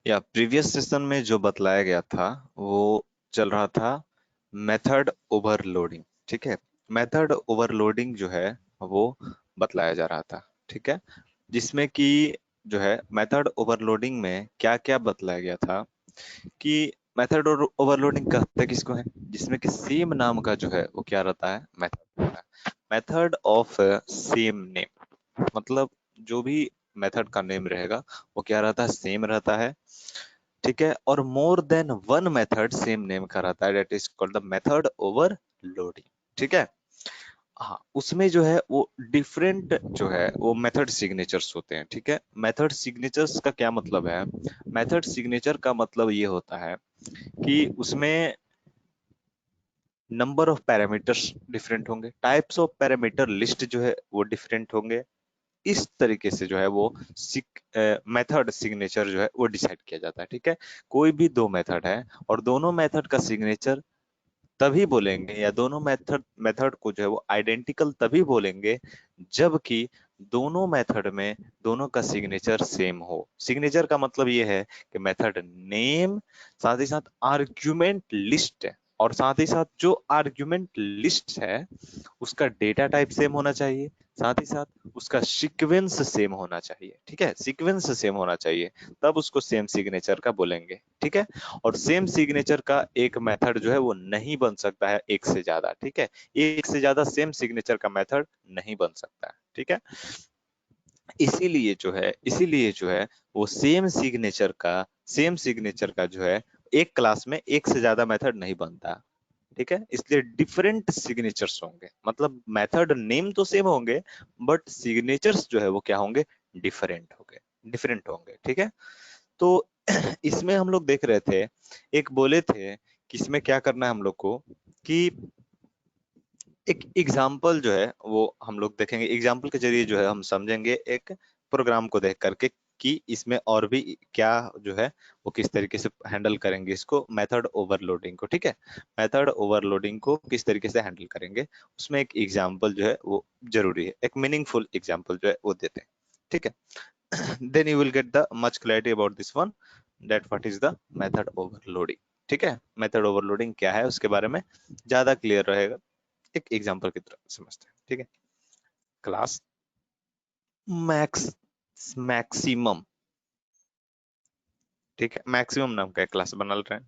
या previous session में जो बतलाया गया था वो चल रहा था मेथड ओवरलोडिंग। ठीक है, मेथड ओवरलोडिंग जो है वो बतलाया जा रहा था। ठीक है, जिसमें कि जो है मेथड ओवरलोडिंग में क्या क्या बतलाया गया था कि मेथड ओवरलोडिंग कहते किसको है, जिसमें कि सेम नाम का जो है वो क्या रहता है, मेथड रहता है। मेथड ऑफ सेम नेम, मतलब जो भी मेथड का नेम रहेगा वो क्या रहता है, सेम रहता है। ठीक है, और more than one method same name का रहता है, that is called the method overloading. ठीक है, हाँ उसमें जो है वो डिफरेंट जो है वो मेथड सिग्नेचर्स होते हैं। ठीक है, मेथड सिग्नेचर्स का क्या मतलब है, मेथड सिग्नेचर का मतलब ये होता है कि उसमें नंबर ऑफ पैरामीटर्स डिफरेंट होंगे, टाइप्स ऑफ पैरामीटर लिस्ट जो है वो डिफरेंट होंगे। इस तरीके से जो है वो मेथड सिग्नेचर जो है वो डिसाइड किया जाता है। ठीक है, कोई भी दो मेथड है और दोनों मेथड का सिग्नेचर तभी बोलेंगे, या दोनों मेथड मेथड को जो है वो आइडेंटिकल तभी बोलेंगे जबकि दोनों मेथड में दोनों का सिग्नेचर सेम हो। सिग्नेचर का मतलब ये है कि मेथड नेम, साथ ही साथ आर्ग्यूमेंट लिस्ट, और साथ ही साथ जो आर्ग्यूमेंट लिस्ट है उसका डेटा टाइप सेम होना चाहिए, साथ ही साथ उसका सीक्वेंस सेम होना चाहिए। ठीक है, सीक्वेंस सेम होना चाहिए, तब उसको सेम सिग्नेचर का बोलेंगे। ठीक है, और सेम सिग्नेचर का एक मेथड जो है वो नहीं बन सकता है एक से ज्यादा। ठीक है, एक से ज्यादा सेम सिग्नेचर का मेथड नहीं बन सकता है। ठीक है, इसीलिए जो है वो सेम सिग्नेचर का जो है एक क्लास में एक से ज्यादा मेथड नहीं बनता। ठीक है, इसलिए डिफरेंट सिग्नेचर्स होंगे, मतलब मेथड नेम तो सेम होंगे बट सिग्नेचर्स जो है वो क्या होंगे, डिफरेंट होंगे। ठीक है, तो इसमें हम लोग देख रहे थे, एक बोले थे कि इसमें क्या करना है हम लोग को, कि एक एग्जाम्पल जो है वो हम लोग देखेंगे, एग्जाम्पल के जरिए जो है हम समझेंगे एक प्रोग्राम को देख करके कि इसमें और भी क्या जो है वो किस तरीके से हैंडल करेंगे इसको, मेथड ओवरलोडिंग को। ठीक है, मेथड ओवरलोडिंग को किस तरीके से हैंडल करेंगे, उसमें एक एग्जाम्पल जो है वो जरूरी है, एक मीनिंगफुल एग्जाम्पल जो है वो देते हैं। ठीक है, then you will get the much clarity about this one, that what is the method overloading। ठीक है, मेथड ओवरलोडिंग क्या है उसके बारे में ज्यादा क्लियर रहेगा, एक एग्जांपल की तरह समझते हैं। ठीक है, क्लास मैक्सिमम। ठीक है, मैक्सिमम नाम का एक क्लास बना रहे हैं।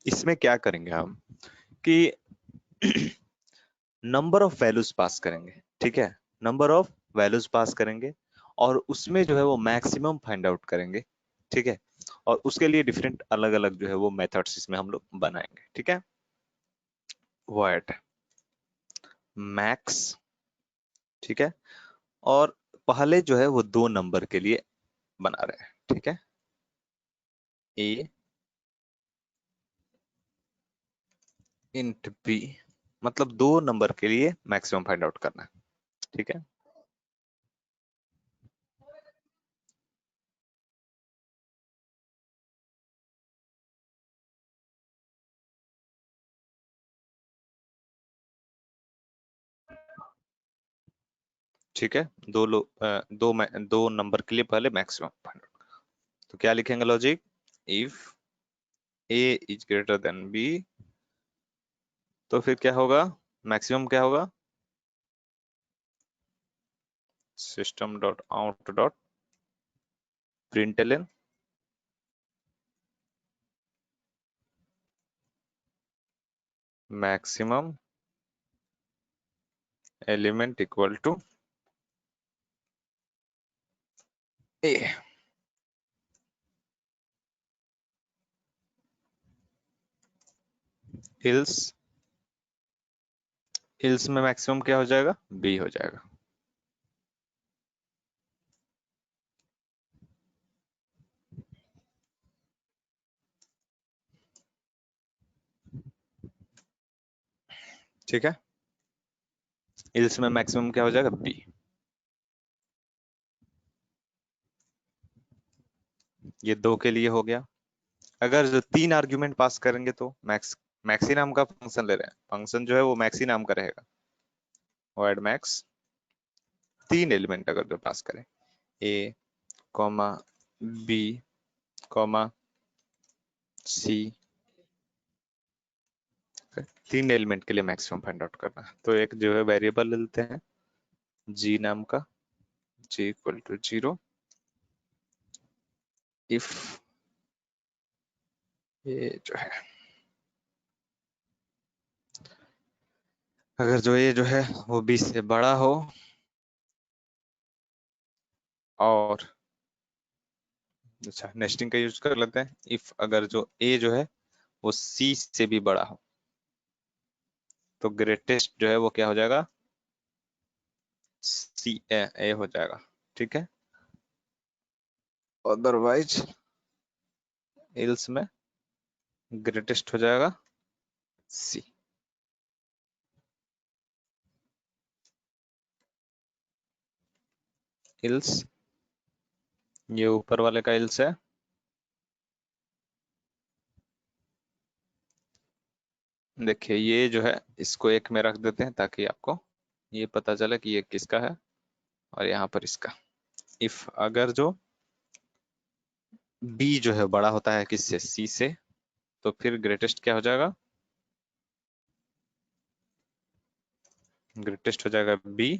इसमें क्या करेंगे हम कि नंबर ऑफ वैल्यूज पास करेंगे। ठीक है, नंबर ऑफ वैल्यूज पास करेंगे और उसमें जो है वो मैक्सिमम फाइंड आउट करेंगे। ठीक है, और उसके लिए डिफरेंट अलग अलग जो है वो मेथड्स इसमें हम लोग बनाएंगे। ठीक है, वर्ड मैक्स। ठीक है, और पहले जो है वो दो नंबर के लिए बना रहे हैं। ठीक है, ए इंट बी, मतलब दो नंबर के लिए मैक्सिमम फाइंड आउट करना है। ठीक है, ठीक है, दो नंबर के लिए पहले मैक्सिमम फाइंड आउट। तो क्या लिखेंगे logic, if A is greater than B, तो फिर क्या होगा, मैक्सिमम क्या होगा, system dot out dot println maximum element equal to A. Else else में मैक्सिमम क्या हो जाएगा, बी हो जाएगा। ठीक है, इल्स में मैक्सिमम क्या हो जाएगा, बी। ये दो के लिए हो गया। अगर जो तीन आर्ग्यूमेंट पास करेंगे तो मैक्सी नाम का फंक्शन ले रहे हैं, फंक्शन जो है वो मैक्सी नाम का रहेगा, वॉइड मैक्स। तीन एलिमेंट अगर जो पास करें, ए कॉमा बी कॉमा सी, तीन एलिमेंट के लिए मैक्सिमम फाइंड आउट करना है। तो एक जो है वेरिएबल लेते हैं जी नाम का, जी इक्वल टू 0 इफ ये जो है, अगर जो ये जो है वो 20 से बड़ा हो और, अच्छा नेस्टिंग का यूज कर लेते हैं, इफ अगर जो ए जो है वो सी से भी बड़ा हो तो ग्रेटेस्ट जो है वो क्या हो जाएगा, सी ए हो जाएगा, ठीक है। अदरवाइज एल्स में ग्रेटेस्ट हो जाएगा सी। एल्स ये ऊपर वाले का एल्स है, देखिए ये जो है इसको एक में रख देते हैं ताकि आपको ये पता चले कि ये किसका है और यहाँ पर इसका। इफ अगर जो बी जो है बड़ा होता है किससे, सी से, तो फिर ग्रेटेस्ट क्या हो जाएगा, ग्रेटेस्ट हो जाएगा बी,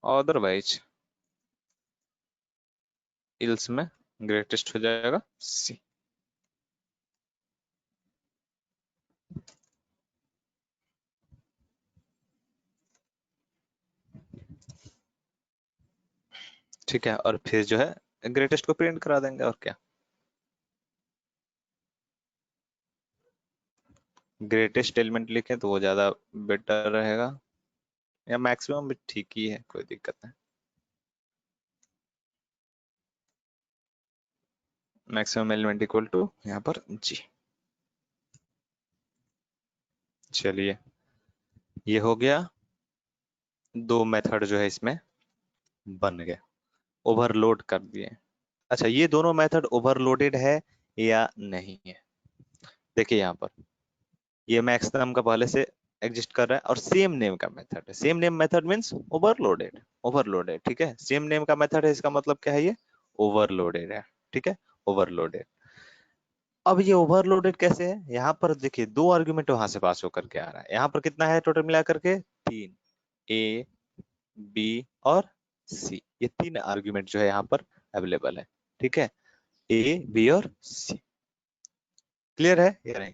अदरवाइज इल्स में ग्रेटेस्ट हो जाएगा सी। ठीक है, और फिर जो है ग्रेटेस्ट को प्रिंट करा देंगे और क्या, ग्रेटेस्ट एलिमेंट लिखें तो वो ज्यादा बेटर रहेगा, या मैक्सिमम भी ठीक ही है, कोई दिक्कत नहीं। मैक्सिमम एलिमेंट इक्वल टू यहाँ पर जी। चलिए ये हो गया, दो मेथड जो है इसमें बन गए, ओवरलोड कर दिए। अच्छा ये दोनों मेथड ओवरलोडेड है या नहीं है, देखिए यहाँ पर ये मैक्स नाम का पहले से एग्जिस्ट कर रहा है और सेम नेम का मेथड है, same name method means overloaded, overloaded, ठीक है, सेम नेम का मेथड है इसका मतलब क्या है, ये ओवरलोडेड है, ठीक है, ओवरलोडेड। अब ये ओवरलोडेड कैसे है, यहाँ पर देखिए दो आर्गुमेंट वहां से पास होकर के आ रहा है, यहाँ पर कितना है टोटल मिला करके तीन, ए बी और सी, ये तीन आर्गुमेंट जो है यहाँ पर अवेलेबल है, ठीक है, ए बी और सी। क्लियर है या नहीं,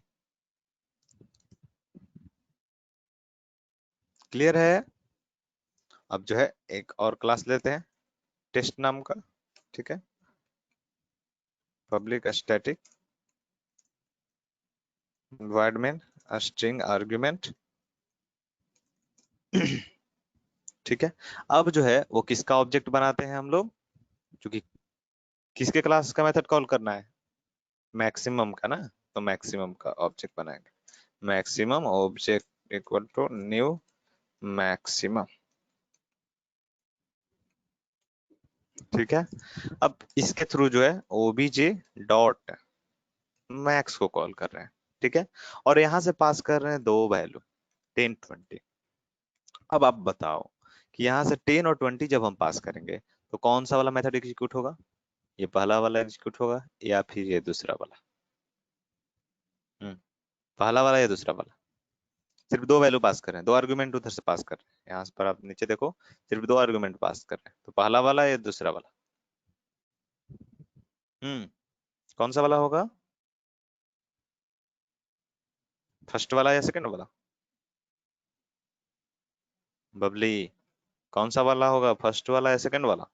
क्लियर है। अब जो है एक और क्लास लेते हैं टेस्ट नाम का, ठीक है, public static void main string argument, ठीक है। अब जो है वो किसका ऑब्जेक्ट बनाते हैं हम लोग, क्योंकि किसके क्लास का मेथड कॉल करना है, मैक्सिमम का ना, तो मैक्सिमम का ऑब्जेक्ट बनाएंगे, maximum object equal to new maximum, ठीक है। अब इसके थ्रू जो है ओबीजे डॉट मैक्स को कॉल कर रहे हैं, ठीक है, और यहां से पास कर रहे हैं दो वैल्यू 10 20। अब आप बताओ कि यहाँ से 10 और 20 जब हम पास करेंगे तो कौन सा वाला मेथड एग्जीक्यूट होगा, ये पहला वाला एग्जीक्यूट होगा या फिर ये दूसरा वाला, पहला वाला या दूसरा वाला, सिर्फ दो वैल्यू पास कर रहे हैं, दो आर्गुमेंट उधर से पास कर रहे हैं, यहाँ पर आप नीचे देखो सिर्फ दो आर्गुमेंट पास कर रहे हैं, तो पहला वाला या दूसरा वाला, हम्म कौन सा वाला होगा, फर्स्ट वाला या सेकंड वाला, बबली कौन सा वाला होगा, फर्स्ट वाला या सेकंड वाला,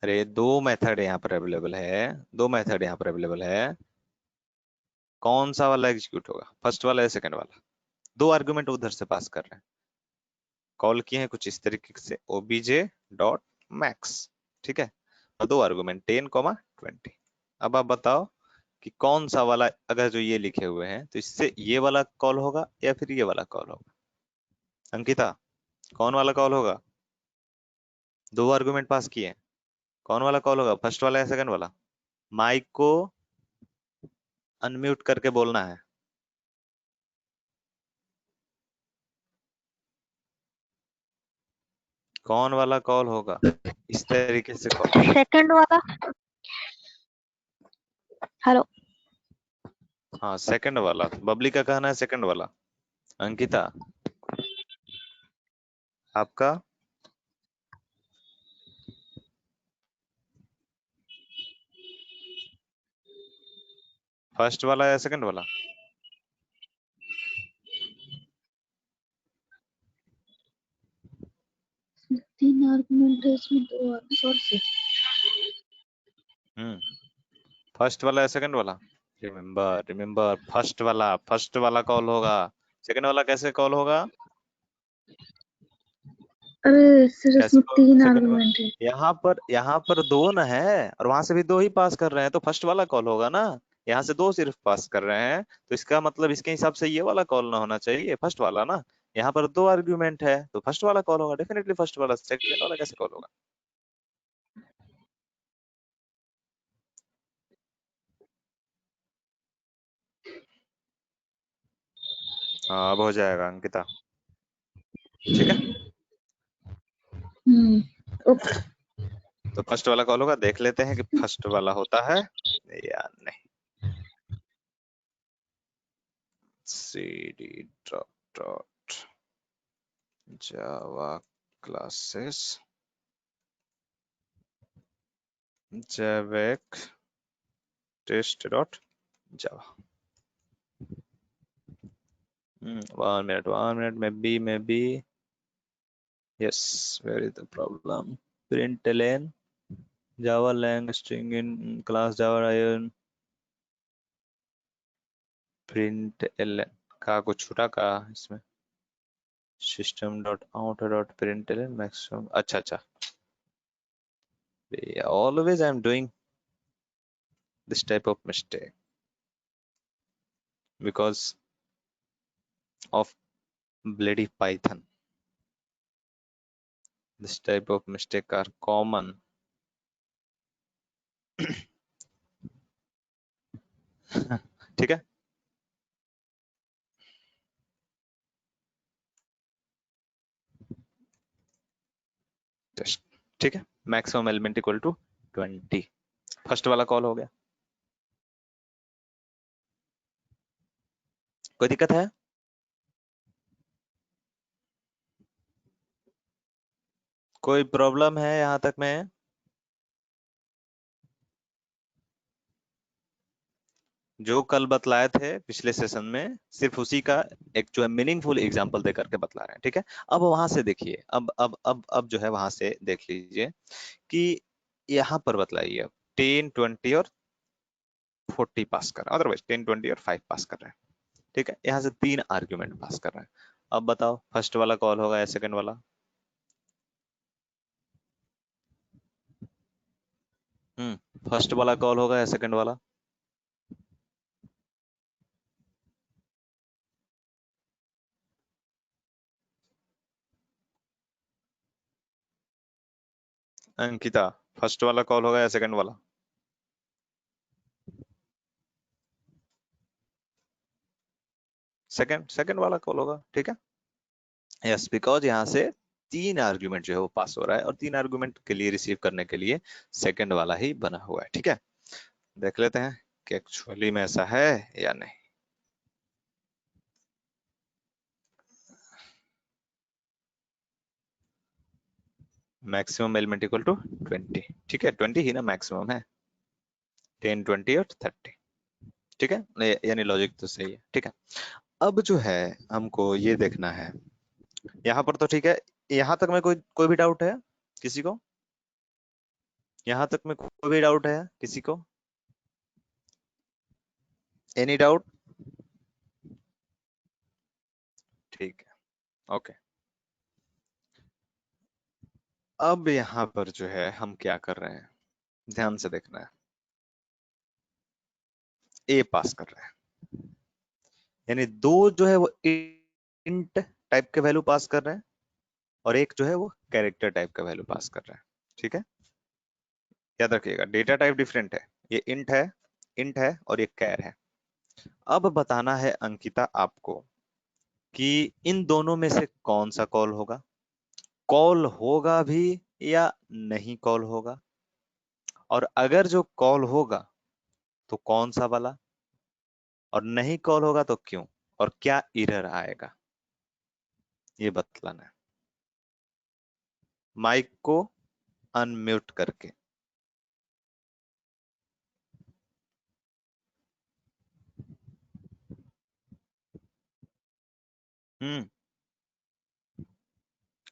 अरे दो मेथड यहाँ पर अवेलेबल है, दो मेथड यहाँ पर अवेलेबल है, कौन सा वाला एग्जीक्यूट होगा, फर्स्ट वाला या सेकंड वाला, दो आर्गुमेंट उधर से पास कर रहे हैं, कॉल किए हैं कुछ इस तरीके से ओबीजे डॉट मैक्स, ठीक है, और दो आर्गुमेंट 10 20। अब आप बताओ कि कौन सा वाला, अगर जो ये लिखे हुए हैं तो इससे ये वाला कॉल होगा या फिर ये वाला कॉल होगा, अंकिता कौन वाला कॉल होगा, दो आर्गुमेंट पास किए हैं, कौन वाला कॉल होगा, फर्स्ट वाला या सेकंड वाला, माइक को अनम्यूट करके बोलना है, कौन वाला कॉल होगा, इस तरीके से कॉल होगा। सेकंड वाला। हेलो। हाँ सेकंड वाला, बबली का कहना है सेकंड वाला। अंकिता आपका? फर्स्ट वाला या सेकंड वाला? तीन आर्गुमेंट है इसमें, दो सोर्स। फर्स्ट वाला या सेकंड वाला? रिमेम्बर रिमेम्बर, फर्स्ट वाला कॉल होगा। सेकंड वाला कैसे कॉल होगा? अरे सर कैसे इसमें कॉल होगा तीन सेकंड वाला? आर्गुमेंट है। यहाँ पर दो ना है, और वहां से भी दो ही पास कर रहे हैं, तो फर्स्ट वाला कॉल होगा ना। यहाँ से दो सिर्फ पास कर रहे हैं, तो इसका मतलब इसके हिसाब से ये वाला कॉल ना होना चाहिए, फर्स्ट वाला ना। यहाँ पर दो आर्ग्यूमेंट है, तो फर्स्ट वाला कॉल होगा, डेफिनेटली फर्स्ट वाला। सेकंड वाला कैसे कॉल होगा? हाँ अब हो जाएगा अंकिता, ठीक है। ओके। तो फर्स्ट वाला कॉल होगा, देख लेते हैं कि फर्स्ट वाला होता है या नहीं। cd dot dot java classes javec test dot java. 1 minute, maybe. Yes, where is the problem? Println java lang string in class java ion. println का कुछ छूटा का इसमें? system dot out dot println maximum, अच्छा। Always I'm doing this type of mistake because of bloody Python. This type of mistake are common. ठीक है। Test, ठीक है। Maximum element equal to 20, first वाला कॉल हो गया। कोई दिक्कत है? कोई प्रॉब्लम है यहां तक में? जो कल बतलाए थे पिछले सेशन में, सिर्फ उसी का एक जो है मीनिंगफुल एग्जांपल दे करके बतला रहे हैं, ठीक है। अब वहां से देखिए, अब जो है वहां से देख लीजिए कि यहाँ पर बतलाइए 10 20 और 40 पास कर रहे हैं, अदरवाइज 10 20 और 5 पास कर रहे हैं, ठीक है। यहाँ से तीन आर्ग्यूमेंट पास कर रहे हैं। अब बताओ फर्स्ट वाला कॉल होगा या सेकंड वाला? फर्स्ट वाला कॉल होगा या सेकंड वाला? अंकिता, फर्स्ट वाला कॉल होगा या सेकंड वाला? सेकंड वाला कॉल होगा, ठीक है। यस, बिकॉज यहाँ से तीन आर्ग्यूमेंट जो है वो पास हो रहा है, और तीन आर्ग्यूमेंट के लिए रिसीव करने के लिए सेकंड वाला ही बना हुआ है, ठीक है। देख लेते हैं कि एक्चुअली में ऐसा है या नहीं। मैक्सिमम एलिमेंट इक्वल टू 20, ठीक है। 20 ही ना मैक्सिमम है, 10 20 और 30, ठीक है। यानी लॉजिक तो सही है, ठीक है। अब जो है हमको ये देखना है, यहाँ पर तो ठीक है। यहाँ तक में कोई भी डाउट है किसी को? यहाँ तक में कोई भी डाउट है किसी को? Any doubt? ठीक है, ओके। अब यहाँ पर जो है हम क्या कर रहे हैं, ध्यान से देखना है। ए पास कर रहे हैं, यानी दो जो है वो इंट टाइप के वैल्यू पास कर रहे हैं, और एक जो है वो कैरेक्टर टाइप का वैल्यू पास कर रहे हैं, ठीक है। याद रखिएगा डेटा टाइप डिफरेंट है, ये इंट है और ये कैर है। अब बताना है अंकिता आपको कि इन दोनों में से कौन सा कॉल होगा। कॉल होगा भी या नहीं कॉल होगा, और अगर जो कॉल होगा तो कौन सा वाला, और नहीं कॉल होगा तो क्यों, और क्या एरर आएगा, ये बतलाना है। माइक को अनम्यूट करके। हम्म,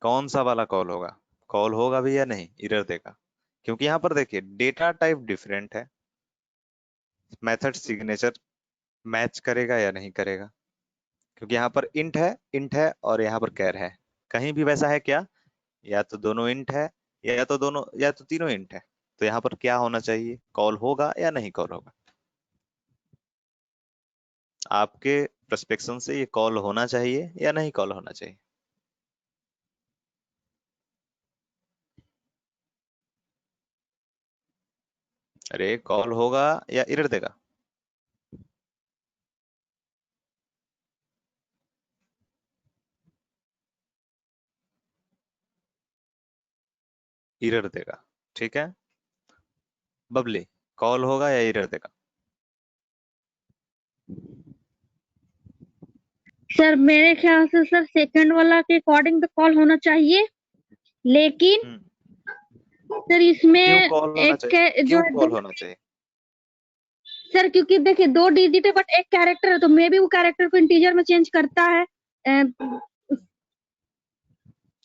कौन सा वाला कॉल होगा, कॉल होगा भी या नहीं, एरर देगा। क्योंकि यहाँ पर देखिए डेटा टाइप डिफरेंट है, मेथड सिग्नेचर मैच करेगा या नहीं करेगा। क्योंकि यहाँ पर इंट है और यहाँ पर कैर है। कहीं भी वैसा है क्या, या तो दोनों इंट है, या तो दोनों, या तो तीनों इंट है। तो यहाँ पर क्या होना चाहिए, कॉल होगा या नहीं कॉल होगा। आपके पर्सपेक्शन से ये कॉल होना चाहिए या नहीं कॉल होना चाहिए। अरे कॉल होगा या एरर देगा। एरर देगा, ठीक है। बबली, कॉल होगा या एरर देगा। सर मेरे ख्याल से सर सेकंड वाला के अकॉर्डिंग तो कॉल होना चाहिए, लेकिन हम्म, सर क्यों इसमें कॉल होना एक चाहिए, जो क्यों है कॉल होना चाहिए। सर क्योंकि देखिए 2 डिजिट है बट एक कैरेक्टर है, तो मे भी वो कैरेक्टर को इंटीजर में चेंज करता है।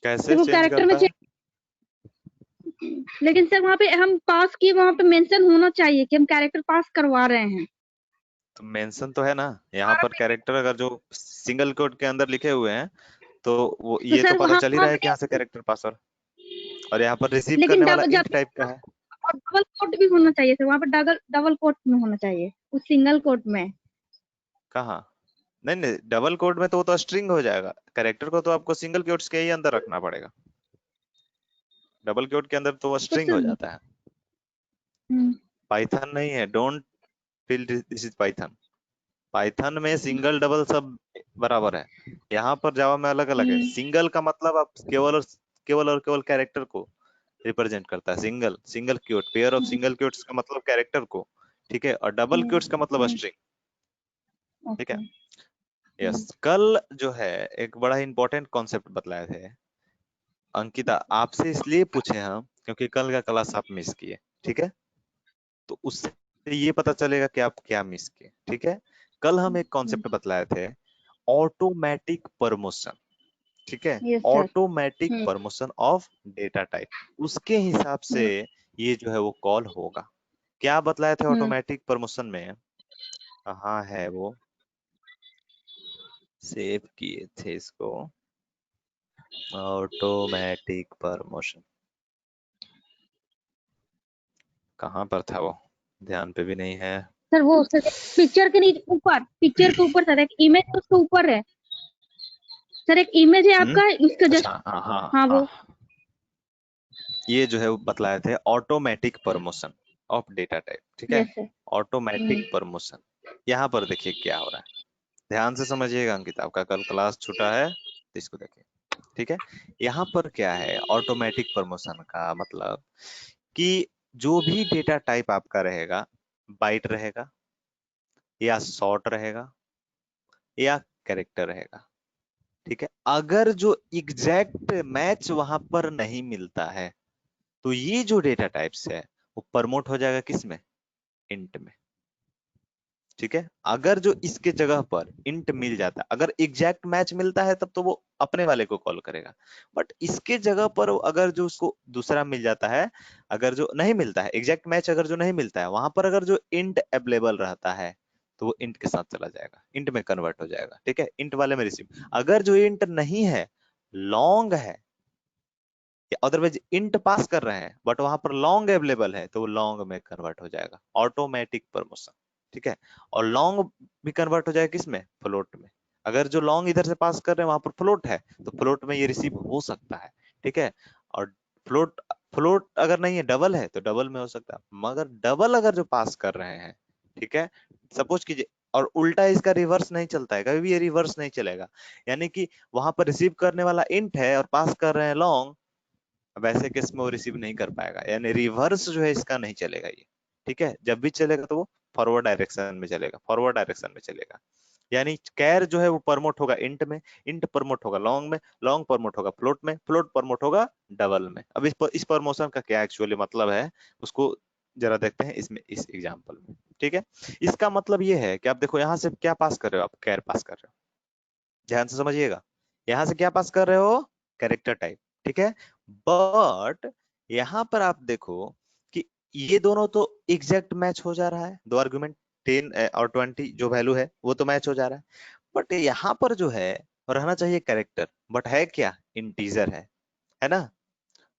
कैसे सर वो चेंज कैरेक्टर में करता है। लेकिन सर वहाँ पे हम पास किए, वहाँ पे मेंशन होना चाहिए कि हम कैरेक्टर पास करवा रहे हैं। तो मेंशन तो है ना, यहाँ पर कैरेक्टर अगर जो सिंगल कोड के अंदर लिखे हुए हैं, तो वो तो ये तो सर पता वहाँ चल ही वहाँ रहा है कि पे यहाँ से कैरेक्टर पास हो रहा है। और यहाँ पर रिसीव लेकिन करने वाला डबल इंट टाइप का है। डबल कोट भी होना चाहिए सर, वहाँ पे डबल डबल कोट में होना चाहिए उस सिंगल कोट में। कहाँ, नहीं नहीं, डबल कोड में तो वो तो स्ट्रिंग हो जाएगा, कैरेक्टर को तो आपको सिंगल कोट्स के ही अंदर रखना पड़ेगा। डबल कोड के अंदर तो वो तो स्ट्रिंग हो सर जाता है। पाइथन नहीं है, don't feel this is Python. Python में सिंगल डबल सब बराबर है। यहाँ पर जावा में अलग अलग है। सिंगल का मतलब आप केवल कैरेक्टर को रिप्रेजेंट करता है। Single single quote, pair of single quotes का मतलब कैरेक्टर को, ठीक है। और डबल क्यूट्स का मतलब स्ट्रिंग, ठीक है। ओके। यस, कल जो है एक बड़ा इंपॉर्टेंट कॉन्सेप्ट बतलाए थे अंकिता, आपसे इसलिए पूछे हम क्योंकि कल का क्लास आप मिस किए, ठीक है। तो उससे ये पता चलेगा कि आप क्या मिस किए, ठीक है। कल हम एक कॉन्सेप्ट बतलाए थे, ऑटोमेटिक प्रमोशन, ठीक है। Yes sir. Automatic promotion of data type, उसके हिसाब से ये जो है वो कॉल होगा। क्या बतलाए थे ऑटोमेटिक प्रमोशन में, कहाँ है वो, सेव किए थे इसको, ऑटोमेटिक प्रमोशन कहाँ पर था वो, ध्यान पे भी नहीं है। सर वो सर पिक्चर के नीचे ऊपर, पिक्चर के ऊपर सर एक इमेज है, उसके ऊपर है सर, एक इमेज है हम्म, आपका उसका जस्ट। अच्छा हाँ हाँ हाँ हाँ, वो। ये जो है वो बतलाए थे automatic promotion of data type, ठीक है। Yes sir. ऑटोमेटिक प्रमोशन, यहाँ पर देखिए क्या हो रहा है, ध्यान से समझिएगा अंकित, आपका कल क्लास छूटा है तो इसको देखिए, ठीक है। यहाँ पर क्या है, ऑटोमेटिक प्रमोशन का मतलब कि जो भी डेटा टाइप आपका रहेगा, बाइट रहेगा या शॉर्ट रहेगा या कैरेक्टर रहेगा, ठीक है। अगर जो एग्जैक्ट मैच वहां पर नहीं मिलता है, तो ये जो डेटा टाइप्स है वो प्रमोट हो जाएगा किस में, इंट में, ठीक है। अगर जो इसके जगह पर इंट मिल जाता है, अगर एग्जैक्ट मैच मिलता है तब तो वो अपने वाले को कॉल करेगा। बट इसके जगह पर अगर जो उसको दूसरा मिल जाता है, अगर जो नहीं मिलता है एग्जैक्ट मैच, अगर जो नहीं मिलता है वहां पर अगर जो इंट अवेलेबल रहता है, तो वो इंट के साथ चला जाएगा, इंट में कन्वर्ट हो जाएगा, ठीक है। इंट वाले में रिसीव, अगर जो इंट नहीं है, लॉन्ग है, अदरवाइज इंट पास कर रहे हैं बट वहां पर लॉन्ग अवेलेबल है, तो वो लॉन्ग में कन्वर्ट हो जाएगा, ऑटोमेटिक प्रमोशन, ठीक है। और लॉन्ग भी कन्वर्ट हो जाएगा किसमें, फ्लोट में। अगर जो लॉन्ग इधर से पास कर रहे हैं वहां पर फ्लोट है, तो फ्लोट में ये रिसीव हो सकता है, ठीक है। और फ्लोट फ्लोट अगर नहीं है, डबल है, तो डबल में हो सकता है। मगर डबल अगर जो पास कर रहे हैं, ठीक है, सपोज कीजिए और उल्टा इसका रिवर्स नहीं चलता है, कभी भी ये रिवर्स नहीं चलेगा। यानी कि वहां पर रिसीव करने वाला इंट है और पास कर रहे हैं लॉन्ग, वैसे केस में वो रिसीव नहीं कर पाएगा, यानी रिवर्स जो है इसका नहीं चलेगा ये। ठीक है, जब भी चलेगा तो वो फॉरवर्ड डायरेक्शन में चलेगा, फॉरवर्ड डायरेक्शन में चलेगा। यानी कैर जो है वो प्रमोट होगा इंट में, इंट प्रमोट होगा लॉन्ग में, लॉन्ग प्रमोट होगा फ्लोट में, फ्लोट प्रमोट होगा डबल में। अब इस प्रमोशन का क्या एक्चुअली मतलब है, उसको जरा देखते हैं इसमें, इस एग्जांपल में। ठीक है, इसका मतलब ये है कि आप देखो यहाँ से क्या पास कर रहे हो, आप कैर पास कर रहे हो, ध्यान से समझिएगा। यहाँ से क्या पास कर रहे हो, कैरेक्टर टाइप। ठीक है, बट यहाँ पर आप देखो कि ये दोनों तो एग्जैक्ट मैच हो जा रहा है, दो आर्गुमेंट 10 और 20 जो वैल्यू है वो तो मैच हो जा रहा है। बट यहाँ पर जो है रहना चाहिए कैरेक्टर, बट है क्या, इंटीजर है ना।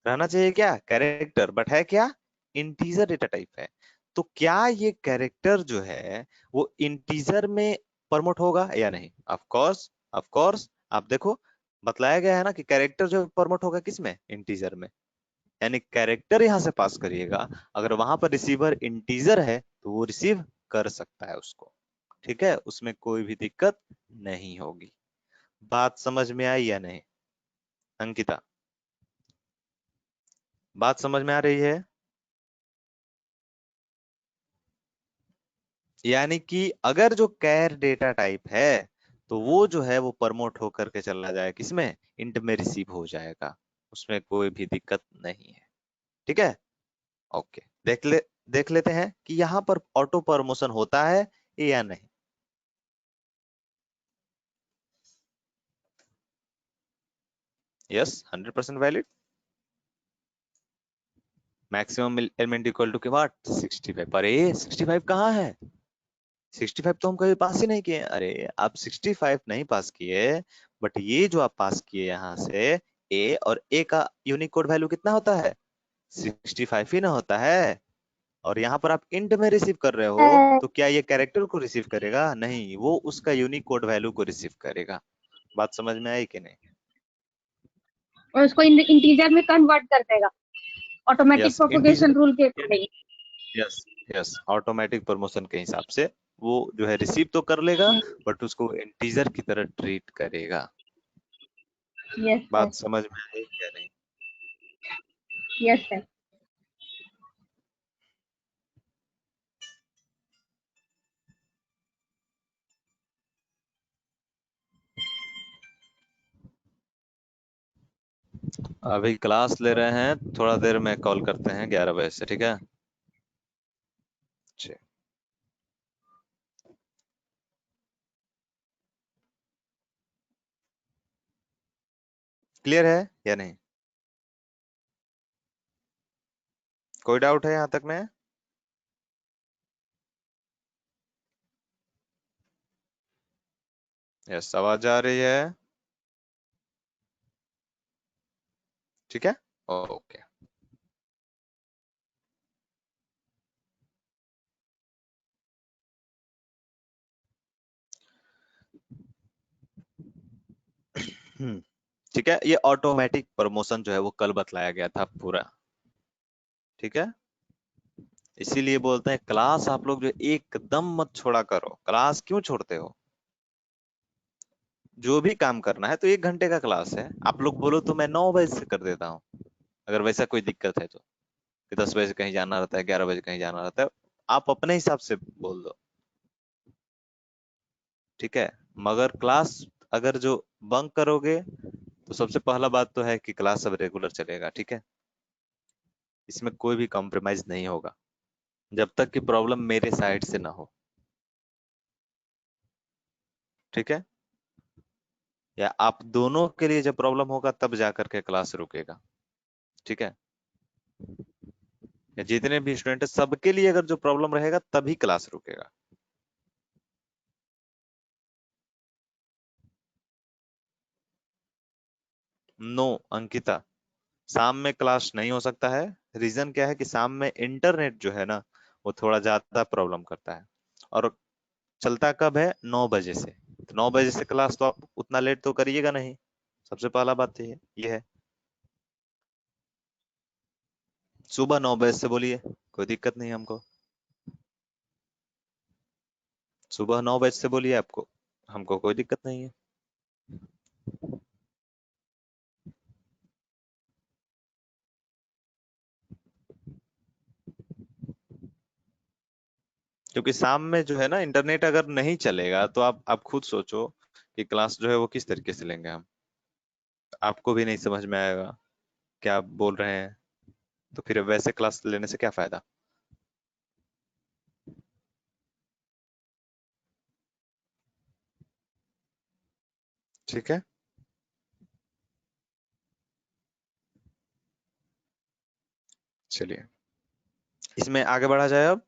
रहना चाहिए क्या, कैरेक्टर, बट है क्या, इंटीजर डेटा टाइप है। तो क्या ये कैरेक्टर जो है वो इंटीजर में प्रमोट होगा या नहीं? Of course, of course. आप देखो बतलाया गया है ना कि कैरेक्टर जो प्रमोट होगा किसमें, इंटीजर में। यानी कैरेक्टर यहां से पास करिएगा, अगर वहां पर रिसीवर इंटीजर है तो वो रिसीव कर सकता है उसको। ठीक है, उसमें कोई भी दिक्कत नहीं होगी। बात समझ में आई या नहीं अंकिता? बात समझ में आ रही है? यानी कि अगर जो कैर डेटा टाइप है तो वो जो है वो प्रमोट होकर के चला जाए किसमें, इंट में रिसीव हो जाएगा, उसमें कोई भी दिक्कत नहीं है। ठीक है, ओके। देख लेते हैं कि यहाँ पर ऑटो प्रमोशन होता है या नहीं। Yes, 100% valid. Maximum element equal to के वाट, 65। अरे 65 कहाँ है, 65 तो हम कभी पास ही नहीं किए। अरे आप 65 नहीं पास किए, बट ये जो आप पास किए यहाँ से, ए और ए का यूनिकोड वैल्यू कितना होता है, 65 ही ना होता है। और यहाँ पर आप इंट में रिसीव कर रहे हो, तो क्या ये कैरेक्टर को रिसीव करेगा? नहीं, वो उसका यूनिकोड वैल्यू को रिसीव करेगा। बात समझ में आई कि नहीं? और उसको इंटीजर में कन्वर्ट कर देगा automatic yes, propagation integer. Rule के according. Yes, yes, automatic promotion के हिसाब से वो जो है रिसीव तो कर लेगा, बट उसको इंटीजर की तरह ट्रीट करेगा। Yes sir. बात समझ में आई क्या नहीं? Yes sir. अभी क्लास ले रहे हैं, थोड़ा देर में कॉल करते हैं 11 बजे से, ठीक है? जी। क्लियर है या नहीं? कोई डाउट है यहाँ तक में? यस, आवाज आ रही है? ठीक है, ओके। ठीक है, ये ऑटोमेटिक प्रमोशन जो है वो कल बतलाया गया था पूरा। ठीक है, इसीलिए बोलते हैं क्लास आप लोग जो एकदम मत छोड़ा करो। क्लास क्यों छोड़ते हो? जो भी काम करना है तो 1 घंटे का क्लास है, आप लोग बोलो तो मैं 9 बजे से कर देता हूँ, अगर वैसा कोई दिक्कत है तो। कि 10 बजे कहीं जाना रहता है, 11 बजे कहीं जाना रहता है, आप अपने हिसाब से बोल दो। ठीक है, मगर क्लास अगर जो बंक करोगे तो सबसे पहला बात तो है कि क्लास अब रेगुलर चलेगा। ठीक है, इसमें कोई भी कॉम्प्रोमाइज नहीं होगा जब तक कि प्रॉब्लम मेरे साइड से ना हो। ठीक है, या आप दोनों के लिए जब प्रॉब्लम होगा तब जाकर के क्लास रुकेगा। ठीक है, या जितने भी स्टूडेंट है सबके लिए अगर जो प्रॉब्लम रहेगा तभी क्लास रुकेगा। नो अंकिता, शाम में क्लास नहीं हो सकता है। रीजन क्या है कि शाम में इंटरनेट जो है ना वो थोड़ा ज्यादा प्रॉब्लम करता है। और चलता कब है, 9 बजे से। तो 9 बजे से क्लास तो आप उतना लेट तो करिएगा नहीं, सबसे पहला बात तो ये है। सुबह 9 बजे से बोलिए, कोई दिक्कत नहीं हमको। सुबह 9 बजे से बोलिए आपको, हमको कोई दिक्कत नहीं है। क्योंकि शाम में जो है ना इंटरनेट अगर नहीं चलेगा तो आप खुद सोचो कि क्लास जो है वो किस तरीके से लेंगे हम। आपको भी नहीं समझ में आएगा क्या आप बोल रहे हैं, तो फिर वैसे क्लास लेने से क्या फायदा। ठीक है, चलिए इसमें आगे बढ़ा जाए अब।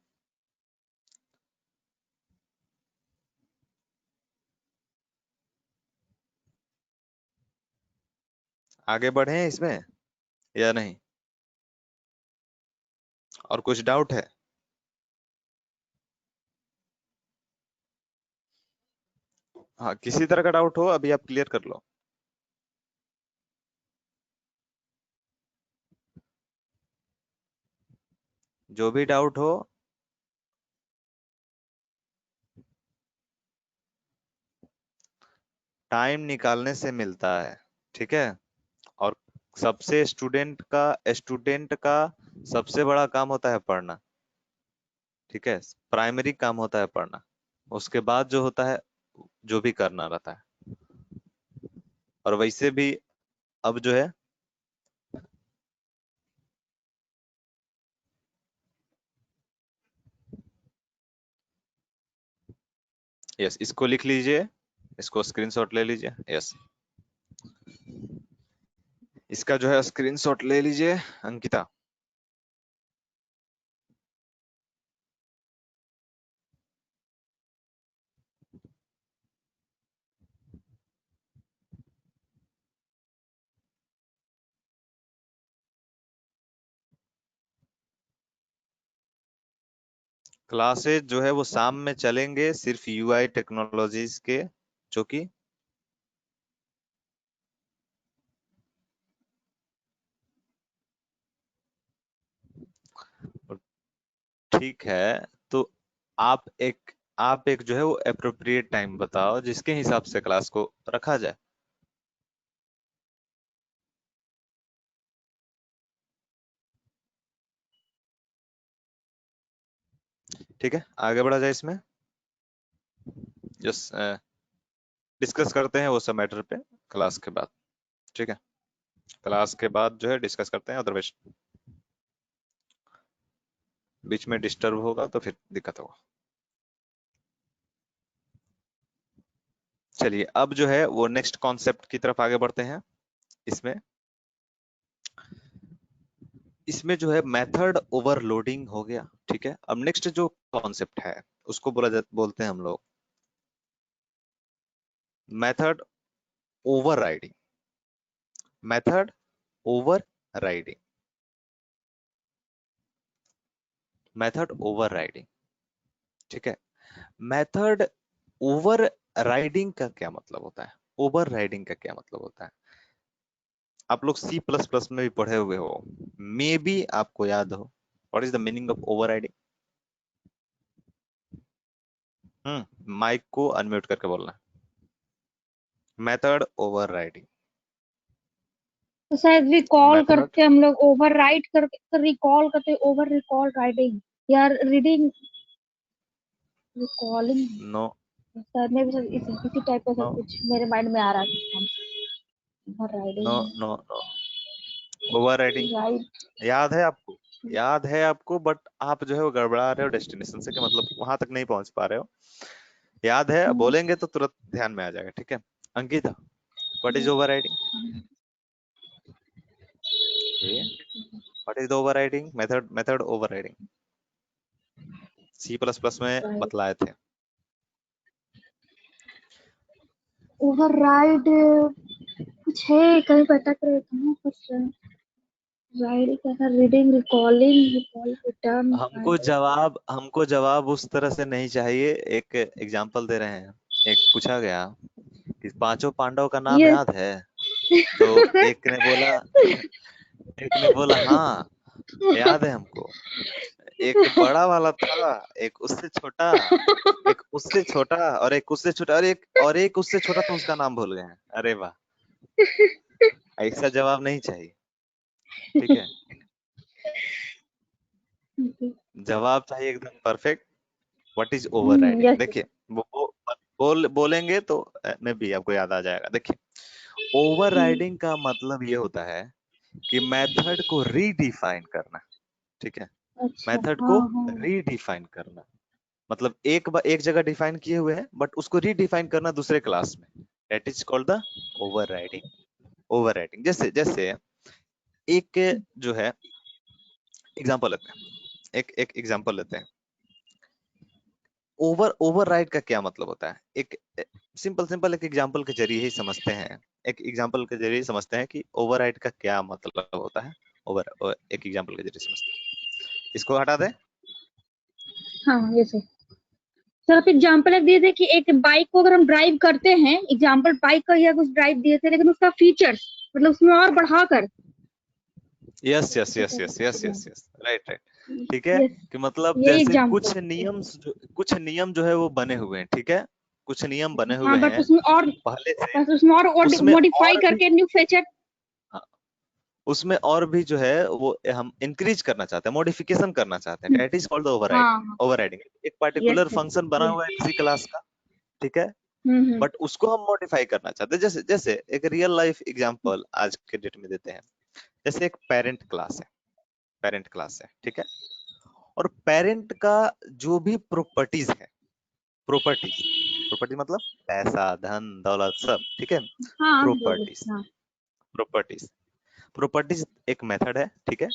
आगे बढ़े इसमें या नहीं, और कुछ डाउट है? हाँ, किसी तरह का डाउट हो अभी आप क्लियर कर लो। जो भी डाउट हो। टाइम निकालने से मिलता है, ठीक है। और सबसे स्टूडेंट का सबसे बड़ा काम होता है पढ़ना, ठीक है। प्राइमरी काम होता है पढ़ना, उसके बाद जो होता है जो भी करना रहता है। और वैसे भी अब जो है, यस इसको लिख लीजिए, इसको स्क्रीनशॉट ले लीजिए। यस, इसका जो है स्क्रीनशॉट ले लीजिए अंकिता। क्लासेज जो है वो शाम में चलेंगे सिर्फ यूआई टेक्नोलॉजीज के, जो कि ठीक है। तो आप एक जो है वो अप्रोप्रिएट टाइम बताओ जिसके हिसाब से क्लास को रखा जाए। ठीक है, आगे बढ़ा जाए इसमें। जस्ट डिस्कस करते हैं वो सब मैटर पे क्लास के बाद, ठीक है। क्लास के बाद जो है डिस्कस करते हैं, अदरवाइज बीच में डिस्टर्ब होगा तो फिर दिक्कत होगा। चलिए अब जो है वो नेक्स्ट कॉन्सेप्ट की तरफ आगे बढ़ते हैं। इसमें इसमें जो है मेथड ओवरलोडिंग हो गया, ठीक है। अब नेक्स्ट जो कॉन्सेप्ट है उसको बोलते हैं हम लोग method overriding. Method overriding, method overriding, ठीक है। मेथड ओवरराइडिंग का क्या मतलब होता है? ओवरराइडिंग का क्या मतलब होता है? आप लोग सी प्लस प्लस में भी पढ़े हुए हो, मे बी आपको याद हो। What is the meaning of overriding? Mic को अनम्यूट करके बोलना है। Method overriding. तो शायद रिकॉल मेथड, करते हम लोग, ओवर राइट करके रिकॉल करते, ओवर रिकॉल राइटिंग या रीडिंग रिकॉलिंग। नो, शायद में भी सब इसी टाइप का नो, सब कुछ मेरे माइंड में आ रहा था। Over no, riding, no, no. Overriding right. याद है आपको? याद है आपको, बट आप जो है वो गड़बड़ा रहे हो डेस्टिनेशन से, कि मतलब वहां तक नहीं पहुंच पा रहे हो। याद है, बोलेंगे तो तुरंत ध्यान में आ जाएगा, ठीक है। Ankita, what is overriding? Okay, what is the overriding method? Method overriding C plus plus में बतलाए थे। ओवर राइड कुछ है, कहीं पता करे कहाँ पर राइड क्या था, रीडिंग रिकॉलिंग रिकॉल रिटर्न हमको जवाब उस तरह से नहीं चाहिए। एक एग्जांपल दे रहे हैं। एक पूछा गया कि पांचों पांडव का नाम ये याद है, तो एक ने बोला हाँ याद है हमको। एक बड़ा वाला था, एक उससे छोटा, एक उससे छोटा, और एक उससे छोटा, और एक उससे छोटा था, उसका नाम भूल गए हैं। अरे वाह, ऐसा जवाब नहीं चाहिए, ठीक है, जवाब चाहिए एकदम perfect. What is over riding? Yes. देखिए, बोलेंगे तो में भी आपको याद आ जाएगा। देखिए, ओवर राइडिंग का मतलब ये होता है कि मेथड को रीडिफाइन करना, ठीक है, अच्छा, मेथड को हाँ हाँ। रीडिफाइन करना, मतलब एक जगह डिफाइन किए हुए हैं बट उसको रीडिफाइन करना दूसरे क्लास में, that is called the over riding. Over riding जैसे जैसे एक जो है एग्जांपल लेते हैं, एक एक एग्जांपल लेते हैं। ओवरराइड का क्या मतलब होता है? एक सिंपल सिंपल एक एग्जांपल के जरिए ही समझते हैं, एक एग्जांपल के जरिए समझते हैं कि ओवरराइड का क्या मतलब होता है। एक एग्जांपल के जरिए समझते हैं, इसको हटा दें। हाँ यस सर, आप एग्जाम्पल एक दिए थे कि एक बाइक को अगर हम ड्राइव करते हैं, एग्जाम्पल बाइक का या कुछ ड्राइव दिए थे, लेकिन उसका फीचर्स मतलब उसमें और बढ़ाकर। Yes yes yes yes yes yes yes, right right, ठीक है, यस, कि मतलब यही जैसे एग्जाम्पल। कुछ नियम जो है वो बने हुए हैं, ठीक है, कुछ नियम बने हाँ हुए बट हैं उसमें और, पहले से, बस उसमें और उसमें मॉडिफाई और भी, करके न्यू फीचर। हाँ, उसमें और भी जो है वो हम इंक्रीज करना चाहते हैं, मॉडिफिकेशन करना चाहते हैं, दैट इज कॉल्ड ओवरराइडिंग। हाँ ओवरराइडिंग एक यस पर्टिकुलर फंक्शन बना यस। हुआ है किसी क्लास का, ठीक है, हम्म। बट उसको हम मॉडिफाई करना चाहते हैं। जैसे जैसे एक रियल लाइफ एग्जांपल आज के डेट में देते हैं। जैसे एक पेरेंट क्लास है, ठीक है, और पेरेंट का जो भी प्रॉपर्टीज है, प्रॉपर्टीज प्रॉपर्टी मतलब पैसा, धन दौलत सब, ठीक है, हाँ बोलो। प्रॉपर्टीज हाँ। प्रॉपर्टीज प्रॉपर्टीज एक मेथड है, ठीक है,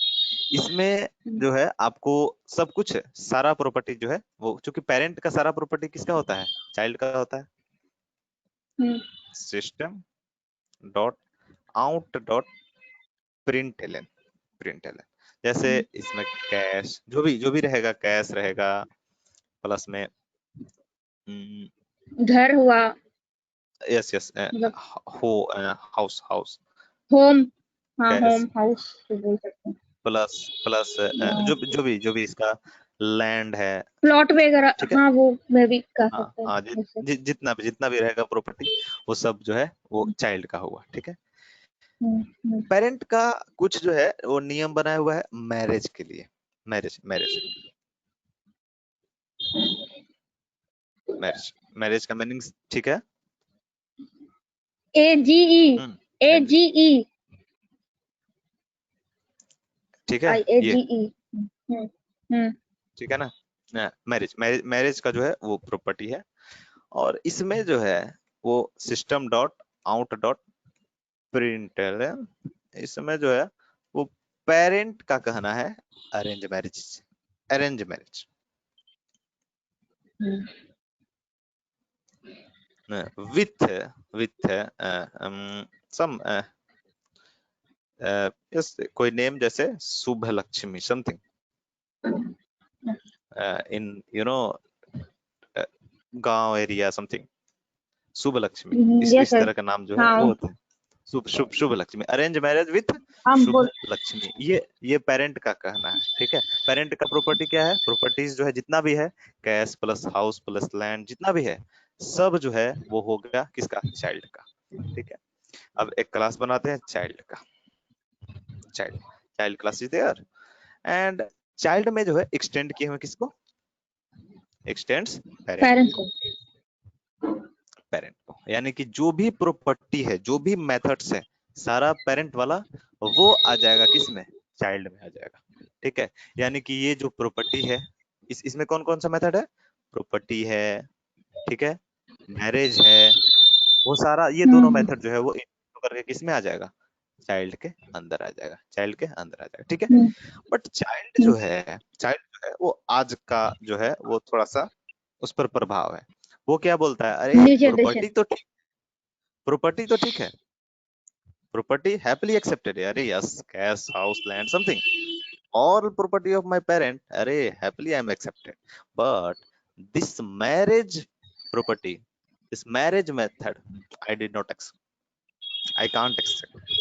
इसमें हम्म। जो है आपको सब कुछ, सारा प्रॉपर्टी जो है वो, चूंकि पेरेंट का सारा प्रॉपर्टी किसका होता है? चाइल्ड का होता है। Hmm. System dot out dot println, println, जैसे इसमें कैश, जो भी रहेगा, कैश रहेगा, प्लस में घर हुआ यस यस, मतलब हो हाउस हाउस होम। हाँ कैश, होम हाउस तो बोल सकते हैं। प्लस प्लस जो भी इसका लैंड है, प्लॉट वगैरह, ठीक है, हाँ वो मैं भी कह हाँ सकते हैं हाँ, जैसे। जितना भी रहेगा प्रॉपर्टी, वो सब जो है वो चाइल्ड का हुआ, ठीक है। हम्म। पेरेंट का कुछ जो है वो नियम बनाया हुआ है मैरिज के लिए, मैरिज मैरिज मैरिज मैरिज का मीनिंग, ठीक है, ए जी ई, ए हम्म, जी ई, ठीक है, आई ए ये जी ई। हम्म। ठीक है ना, मैरिज मैरिज मैरिज का जो है वो प्रॉपर्टी है, और इसमें जो है वो system dot out dot println, इसमें जो है वो पेरेंट का कहना है arrange marriage, arrange marriage hmm. With with some yes, कोई नेम जैसे Shubh Lakshmi something, in you know गांव area something, Shubh Lakshmi, yes इस सर। तरह का नाम जो है हाँ वो होते हैं। Shubh Lakshmi, arrange marriage with हम शुभ बोल। लक्ष्मी, ये पेरेंट का कहना है, ठीक है। पेरेंट का प्रॉपर्टी क्या है? प्रॉपर्टीज जो है जितना भी है, cash plus house plus land जितना भी है, सब जो है वो हो गया किसका? चाइल्ड का, ठीक है। अब एक क्लास बनाते हैं चाइल्ड का, child child class is there, and child में जो है एक्सटेंड किए हुए किसको? एक्सटेंड्स पेरेंट पेरेंट्स को, को। पेरेंट को, यानी कि जो भी प्रॉपर्टी है, जो भी मेथड्स है, सारा पेरेंट वाला वो आ जाएगा किसमें? चाइल्ड में आ जाएगा, ठीक है। यानी कि ये जो प्रॉपर्टी है, इसमें कौन कौन सा मेथड है? प्रॉपर्टी है, ठीक है, मैरिज है, वो सारा ये दोनों हम्म। मेथड जो है वो इनको करके किसमें आ जाएगा? चाइल्ड के अंदर आ जाएगा, चाइल्ड के अंदर आ जाएगा, ठीक है। हम्म। बट चाइल्ड जो है वो आज का जो है वो थोड़ा सा उस पर प्रभाव है। वो क्या बोलता है? अरे न्यू जनरेशन। प्रॉपर्टी तो ठीक है, property happily accepted, अरे yes, cash house land something, all property of my parent, अरे happily I am accepted, but this marriage property, this marriage method I did not accept, I can't accept,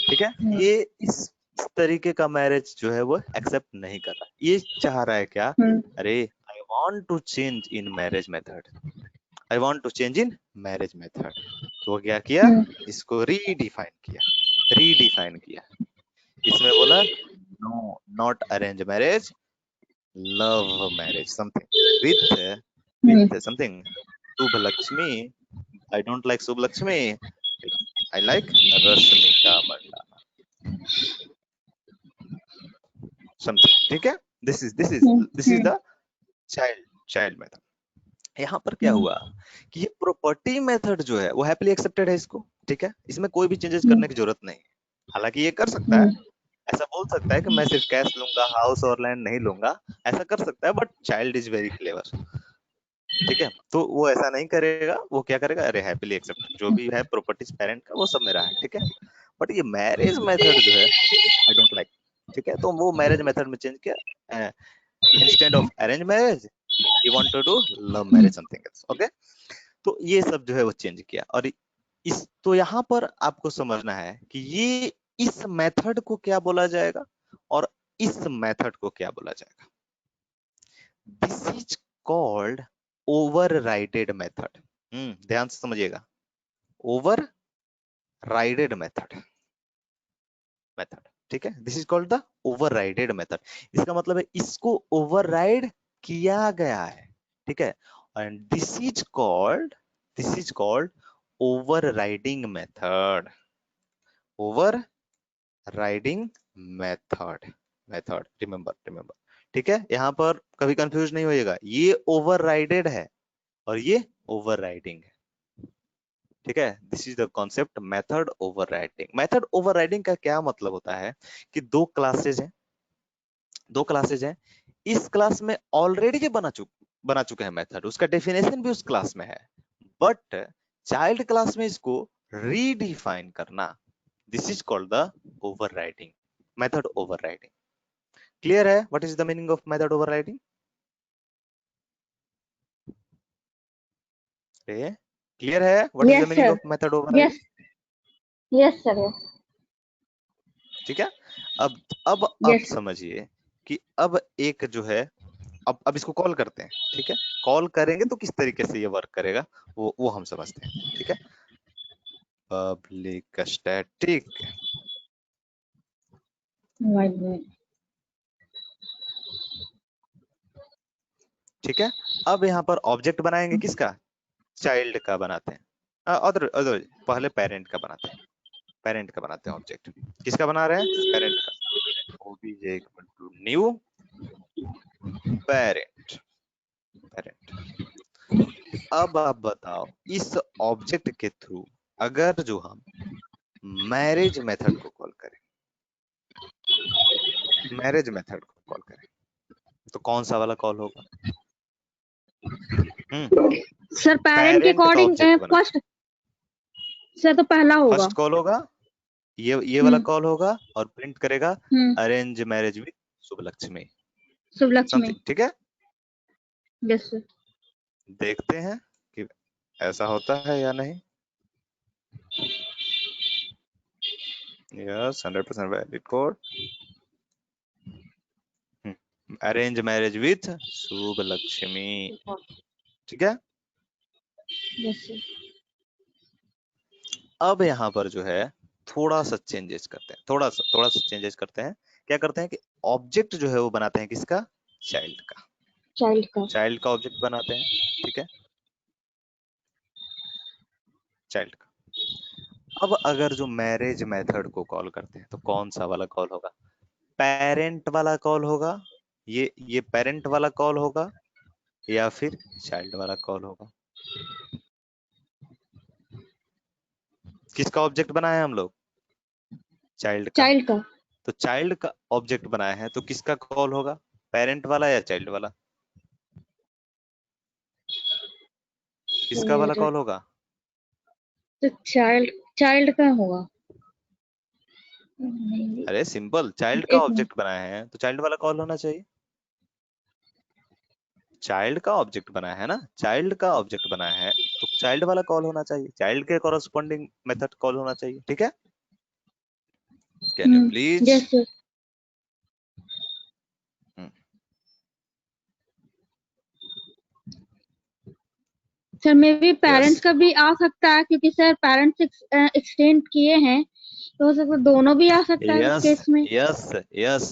ठीक है। ये इस इस तरीके का marriage जो है वो एक्सेप्ट नहीं कर रहा। ये चाह रहा है क्या, अरे I want to change in marriage method, I want to change in marriage method. तो वो क्या किया, इसको रीडिफाइन किया। इसमें बोला no, not arrange marriage, love marriage, something with something Shubh Lakshmi. I don't like Shubh Lakshmi, I like Rashmika Mandanna, something. ठीक है, this is the child method. यहाँ पर क्या हुआ कि ये प्रॉपर्टी मेथड जो है वो हैप्पीली एक्सेप्टेड है इसको। ठीक है, इसमें कोई भी चेंजेस करने की जरूरत नहीं है। हालांकि ये कर सकता है, ऐसा बोल सकता है कि मैं सिर्फ कैश लूंगा, हाउस और लैंड नहीं लूंगा, ऐसा कर सकता है, but child is very clever. ठीक है, तो वो ऐसा नहीं करेगा। वो क्या करेगा, अरे हैप्पीली एक्सेप्ट, जो भी है प्रॉपर्टीज पेरेंट का वो सब मेरा है। ठीक है, बट ये मैरिज मेथड जो है आई डोंट लाइक। ठीक है, तो वो मैरिज मेथड में चेंज किया, instead of arrange marriage he want to do love marriage, something else. Okay, तो ये सब जो है वो चेंज किया। और इस तो यहाँ पर आपको समझना है कि ये इस मेथड को क्या बोला जाएगा और इस मेथड को क्या बोला जाएगा। This is called overrided method. ध्यान से समझिएगा, ओवरराइडेड मेथड। ठीक है, this is called the overrided method. इसका मतलब है इसको ओवरराइड किया गया है। ठीक है, and this is called overriding method. Overriding method remember. ठीक है, यहाँ पर कभी कंफ्यूज नहीं होइएगा, ये ओवरराइडेड है और ये ओवरराइडिंग है। ठीक है, this is the concept method overriding. Method overriding का क्या मतलब होता है कि दो क्लासेज हैं, इस क्लास में ऑलरेडी जो बना चुके हैं मेथड, उसका डेफिनेशन भी उस क्लास में है, बट चाइल्ड क्लास में इसको रीडिफाइन करना, this is called the overriding, method overriding. Clear है what is the meaning of method overriding? Clear है what is the yes meaning sir, of method overriding? Yes yes sir, ठीक है, अब yes समझिए कि अब एक जो है, अब इसको कॉल करते हैं। ठीक है, कॉल करेंगे तो किस तरीके से ये वर्क करेगा वो हम समझते हैं। ठीक है, पब्लिक स्टैटिक, ठीक है। अब यहाँ पर ऑब्जेक्ट बनाएंगे, किसका, चाइल्ड का बनाते हैं। अदर पहले पेरेंट का बनाते हैं ऑब्जेक्ट। किसका बना रहे हैं, पेरेंट का। OBJ equal to new parent. अब आप बताओ, इस ऑब्जेक्ट के थ्रू अगर जो हम मैरिज मेथड को कॉल करें, तो कौन सा वाला कॉल होगा? सर। पेरेंट के पेरेंट का अकॉर्डिंग ऑब्जेक्ट बना, फर्स्ट सर तो पहला होगा। फर्स्ट कॉल होगा, ये वाला हम्म कॉल होगा और प्रिंट करेगा hmm arrange marriage with Shubh Lakshmi, Shubh Lakshmi. Something. ठीक है, यस सर। देखते हैं कि ऐसा होता है या नहीं। Yes, 100% valid code. Arrange marriage with Shubh Lakshmi. ठीक है, यस सर। अब यहाँ पर जो है थोड़ा सा चेंजेस करते हैं, थोड़ा सा चेंजेस करते हैं। क्या करते हैं कि ऑब्जेक्ट जो है वो बनाते हैं किसका, चाइल्ड का। चाइल्ड का। चाइल्ड का ऑब्जेक्ट बनाते हैं। ठीक है, चाइल्ड का। अब अगर जो मैरिज मेथड को कॉल करते हैं तो कौन सा वाला कॉल होगा, पेरेंट वाला कॉल होगा, ये पेरेंट वाला कॉल होगा या फिर चाइल्ड वाला कॉल होगा? किसका ऑब्जेक्ट बनाया है हम लोग, चाइल्ड का। चाइल्ड का। तो चाइल्ड का ऑब्जेक्ट बनाया है तो किसका कॉल होगा, पेरेंट वाला या चाइल्ड वाला? किसका वाला फिर कॉल होगा? तो चाइल्ड चाइल्ड का होगा। नहीं, अरे सिंपल, चाइल्ड का एक मिनट। ऑब्जेक्ट बनाया है तो चाइल्ड वाला कॉल होना चाहिए। चाइल्ड का ऑब्जेक्ट बनाया है ना, चाइल्ड का ऑब्जेक्ट बनाया है तो चाइल्ड वाला कॉल होना चाहिए, चाइल्ड के कॉरस्पॉन्डिंग मेथड कॉल होना चाहिए। ठीक है, can you please? Yes sir. Sir मे भी पेरेंट्स यस का भी आ सकता है, क्योंकि सर पेरेंट्स एक्सटेंड किए हैं, तो हो सकता है दोनों भी आ सकता है इस yes केस में। yes yes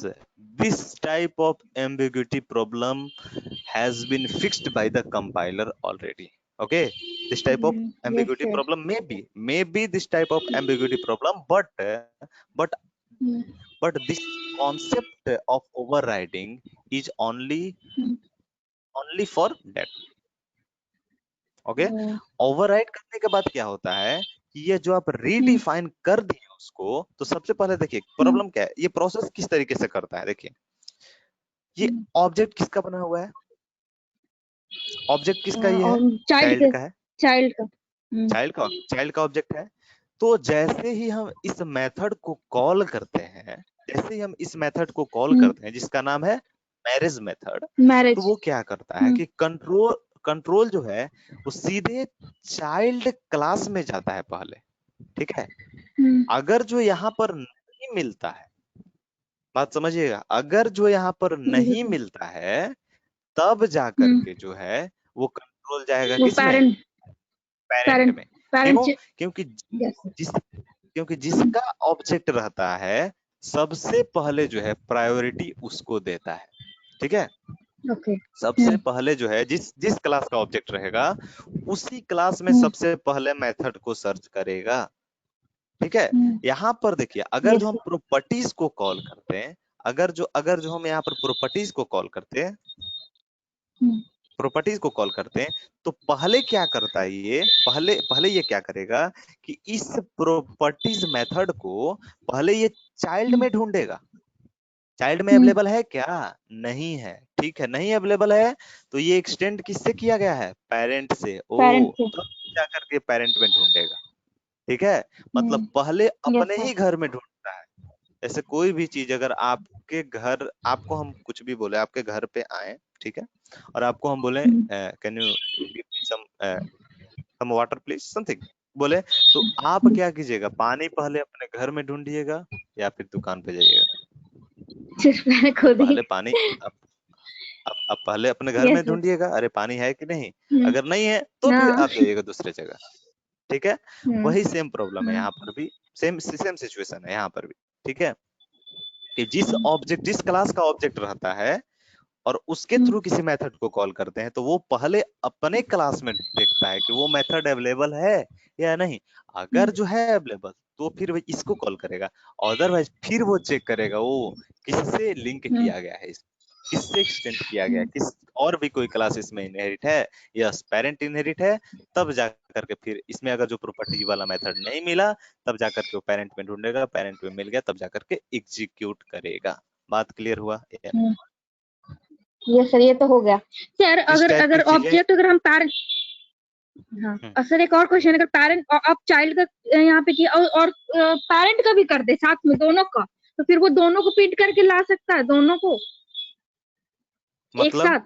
this type of ambiguity problem has been fixed by the compiler already. Okay, this type of yes ambiguity sir. problem may be this type of ambiguity problem, but this concept of overriding is only for that. Okay, override करने के बाद क्या होता है कि ये जो आप रीडिफाइन कर दिए उसको, तो सबसे पहले देखिए प्रॉब्लम क्या है, ये प्रोसेस किस तरीके से करता है। देखिए ये ऑब्जेक्ट किसका बना हुआ है, ऑब्जेक्ट किसका ये है, चाइल्ड का है, चाइल्ड का। चाइल्ड का ऑब्जेक्ट है। तो जैसे ही हम इस मेथड को कॉल करते हैं, जैसे ही हम इस मेथड को कॉल करते हैं जिसका नाम है मैरिज मेथड, तो मैरिज। वो क्या करता है कि कंट्रोल जो है वो सीधे चाइल्ड क्लास में जाता है पहले। ठीक है, अगर जो यहाँ पर नहीं मिलता है, बात समझिएगा, अगर जो यहाँ पर नहीं मिलता है तब जाकर के जो है वो कंट्रोल जाएगा वो किसमें, पेरेंट। पेरेंट पेरेंट में। क्यों? पेरेंट। क्योंकि यस। जिस क्योंकि जिसका ऑब्जेक्ट रहता है सबसे पहले जो है प्रायोरिटी उसको देता है। ठीक है, ओके। सबसे पहले जो है जिस जिस क्लास का ऑब्जेक्ट रहेगा उसी क्लास में सबसे पहले मेथड को सर्च करेगा। ठीक है, यहाँ पर देखिए अगर जो यस। हम प्रॉपर्टीज को कॉल करते हैं, अगर जो हम यहाँ पर प्रॉपर्टीज को कॉल करते हैं, प्रॉपर्टीज को कॉल करते हैं, तो पहले क्या करता है ये, पहले पहले ये क्या करेगा कि इस प्रॉपर्टीज मेथड को पहले ये चाइल्ड में ढूंढेगा, चाइल्ड में अवेलेबल है क्या, नहीं है। ठीक है, नहीं अवेलेबल है तो ये एक्सटेंड किससे किया गया है, पेरेंट से। ओ, पेरेंट से। तब जाकर के पेरेंट में ढूंढेगा। ठीक है, मतलब पहले यस अपने सर। ही घर में ढूंढता है। ऐसे कोई भी चीज अगर आपके घर, आपको हम कुछ भी बोले, आपके घर पे आए, ठीक है, और आपको हम बोले can you give me some water please something, बोले, तो आप क्या कीजिएगा, पानी पहले अपने घर में ढूंढिएगा या फिर दुकान पे जाइएगा। सिर्फ मैंने खुद ही। पहले पानी आप पहले अपने घर यस में सर। ढूंढिएगा, अरे पानी है कि नहीं, अगर नहीं है तो फिर हाँ। आप जाइएगा दूसरे जगह। ठीक है, वही सेम प्रॉब्लम है यहाँ पर भी, सेम सेम सिचुएशन है यहाँ पर भी। ठीक है, कि जिस क्लास का ऑब्जेक्ट रहता है और उसके थ्रू किसी मेथड को कॉल करते हैं, तो वो पहले अपने क्लास में देखता है कि वो मेथड अवेलेबल है या नहीं। अगर जो है अवेलेबल तो फिर वो इसको कॉल करेगा, अदरवाइज फिर वो चेक करेगा वो किससे लिंक किया गया है, किससे एक्सटेंड किया गया है, किस और भी कोई क्लास इसमें इनहेरिट है, यस पेरेंट इनहेरिट है। तब जाकर के फिर इसमें अगर जो प्रॉपर्टी वाला मेथड नहीं मिला, तब जाकर के वो पेरेंट में ढूंढेगा, पेरेंट में मिल गया तब जाकर के एग्जीक्यूट करेगा। बात क्लियर हुआ या नहीं? ये सर, ये तो हो गया सर। इस अगर टाइप की अगर चीजें। ऑब्जेक्ट, अगर हम पेरेंट, हाँ, और सर एक और क्वेश्चन, अगर पेरेंट आप चाइल्ड का यहाँ पे किया और पेरेंट का भी कर दे साथ में दोनों का, तो फिर वो दोनों को पीट करके ला सकता है, दोनों को एक मतलब साथ।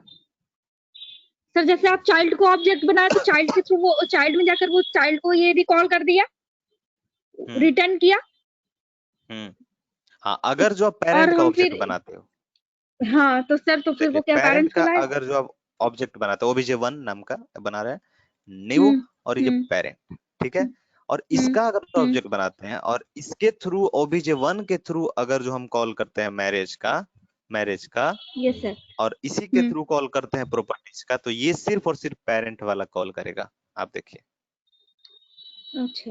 सर जैसे आप चाइल्ड को ऑब्जेक्ट बनाए, तो चाइल्ड के थ्रू वो चाइल्ड में जाकर वो चाइल्ड को ये रिकॉल कर दिया, हम्म रिटर्न किया। हम्म हाँ, अगर जो आप और पेरेंट का हम ऑब्जेक्ट फिर, बनाते हो, हाँ तो सर तो फिर देखिए वो क्या पेरेंट पेरेंट्स को का लाएगा। अगर जो आप ऑब्जेक्ट बनाते हो, ओबीजे1 नाम का बना रहे हैं, न्यू, हम्म। और ये हम्म। पेरेंट। ठीक है, और हम्म। इसका अगर हम्म। ऑब्जेक्ट बनाते हैं और इसके थ्रू ओबीजे1 के थ्रू अगर जो हम कॉल करते हैं मैरिज का, यस सर। और इसी के थ्रू कॉल करते हैं प्रॉपर्टीज का, तो ये सिर्फ और सिर्फ पेरेंट वाला कॉल करेगा। आप देखिए अच्छा।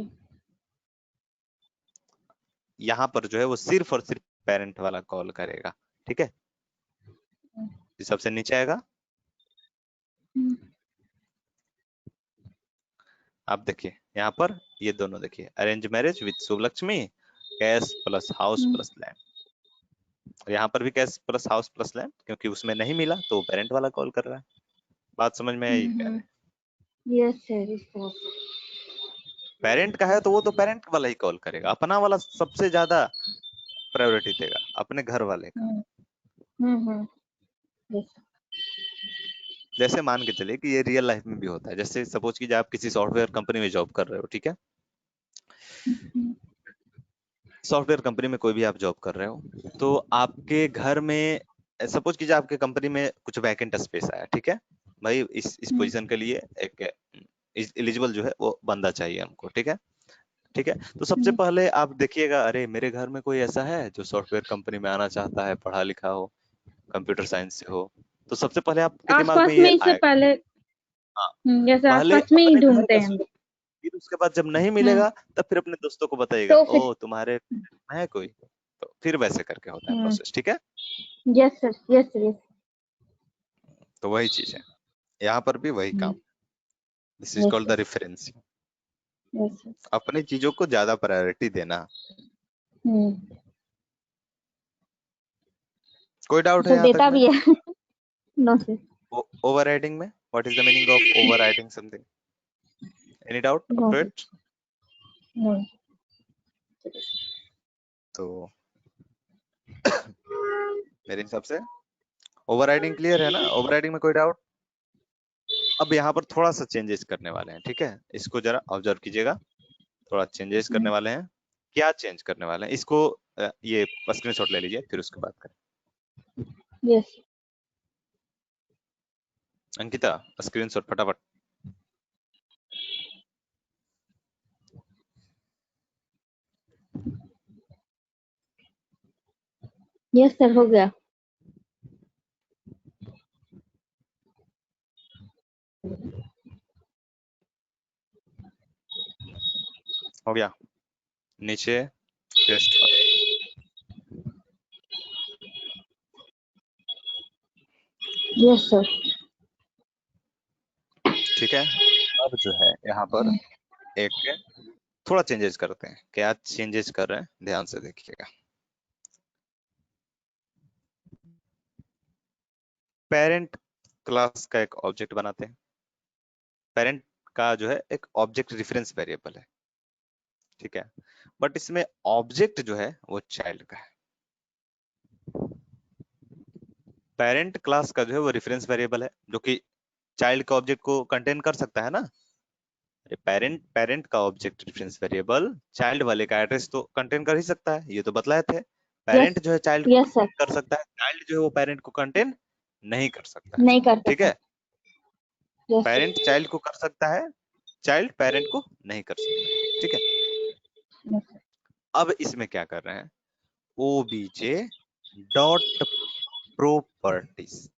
यहाँ पर जो है वो सिर्फ और सिर्फ पेरेंट वाला कॉल करेगा। ठीक है, ये सबसे नीचे आएगा, आप देखिए यहाँ पर ये दोनों देखिए, arrange marriage with Shubh Lakshmi, cash plus house plus land. यहाँ पर भी cash plus house plus land, क्योंकि उसमें नहीं मिला तो पेरेंट वाला कॉल कर रहा है। बात समझ में आई क्या नहीं? यस सर, इस तरह से। पेरेंट का है तो वो तो पेरेंट वाला ही कॉल करेगा, अपना वाला सबसे ज्यादा प्रायोरिटी देगा, अपने घर वाले का। यस। जैसे मान के चलिए कि ये रियल लाइफ में भी होता है, जैसे सपोज कीजिए आप किसी सॉफ्टवेयर कंपनी में जॉब कर रहे हो, ठीक है, सॉफ्टवेयर कंपनी में कोई भी आप जॉब कर रहे हो, तो आपके घर में सपोज कीजिए आपके कंपनी में कुछ वैकेंट स्पेस आया, ठीक है भाई, इस पोजीशन के लिए एक एलिजिबल जो है वो बंदा चाहिए हमको, ठीक है। ठीक है, तो सबसे पहले आप देखिएगा, अरे मेरे घर में कोई ऐसा है जो सॉफ्टवेयर कंपनी में आना चाहता है, पढ़ा लिखा हो, कंप्यूटर साइंस से हो, तो सबसे पहले आपके दिमाग में आसपास ये में इससे आएगा। पहले हाँ, जैसे पहले आसपास में ही अपने घर ढूंढते का हैं हम लोग। सोचिए, फिर उसके बाद जब नहीं हम्म। मिलेगा तब फिर अपने दोस्तों को बताइएगा, तो फिर ओ तुम्हारे में है कोई, तो फिर वैसे करके होता है हम्म। प्रोसेस, ठीक है। Yes sir, yes sir, yes. तो वही चीज है, यहाँ पर भी वही काम, this is yes called the sir, reference. Yes sir. अपनी चीजों को ज्यादा प्रायोरिटी देना। हम्म। कोई डाउट है सर यहाँ तक देता में? भी है। No sir. ओवरराइडिंग में what is the meaning of overriding something? Any doubt up no to sir. It? No. तो मेरे हिसाब से ओवरराइडिंग क्लियर है ना, ओवरराइडिंग में कोई डाउट? अब यहाँ पर थोड़ा सा चेंजेस करने वाले हैं, ठीक है, इसको जरा ऑब्जर्व कीजिएगा, थोड़ा चेंजेस करने वाले हैं। क्या चेंज करने वाले हैं इसको, ये स्क्रीनशॉट ले लीजिए, फिर उसके बाद करें। यस। अंकिता, स्क्रीनशॉट फटाफट। यस सर, हो गया। हो गया, नीचे टेस्ट पर। Yes sir. ठीक है, अब जो है यहाँ पर एक थोड़ा चेंजेस करते हैं, क्या चेंजेस कर रहे हैं ध्यान से देखिएगा। पेरेंट क्लास का एक ऑब्जेक्ट बनाते हैं, पेरेंट का जो है एक ऑब्जेक्ट रेफरेंस वेरिएबल है, ठीक है, बट इसमें ऑब्जेक्ट जो है वो चाइल्ड का है। पेरेंट क्लास का जो है वो रेफरेंस वेरिएबल है, जो कि चाइल्ड का ऑब्जेक्ट को कंटेन कर सकता है ना। पेरेंट पेरेंट का ऑब्जेक्ट रेफरेंस वेरिएबल चाइल्ड वाले का एड्रेस तो कंटेन कर ही सकता है, ये तो बतलाए थे। यस। पेरेंट जो है चाइल्ड को यस सर। कंटेन कर सकता है, चाइल्ड जो है वो पेरेंट को कंटेन नहीं कर सकता है, नहीं कर ठीक सकता। है। Yes parent sir. चाइल्ड को कर सकता है, चाइल्ड पेरेंट को नहीं कर सकता है, ठीक है। Yes sir. अब इसमें क्या कर रहे हैं, ओबीजे डॉट प्रॉपर्टीज।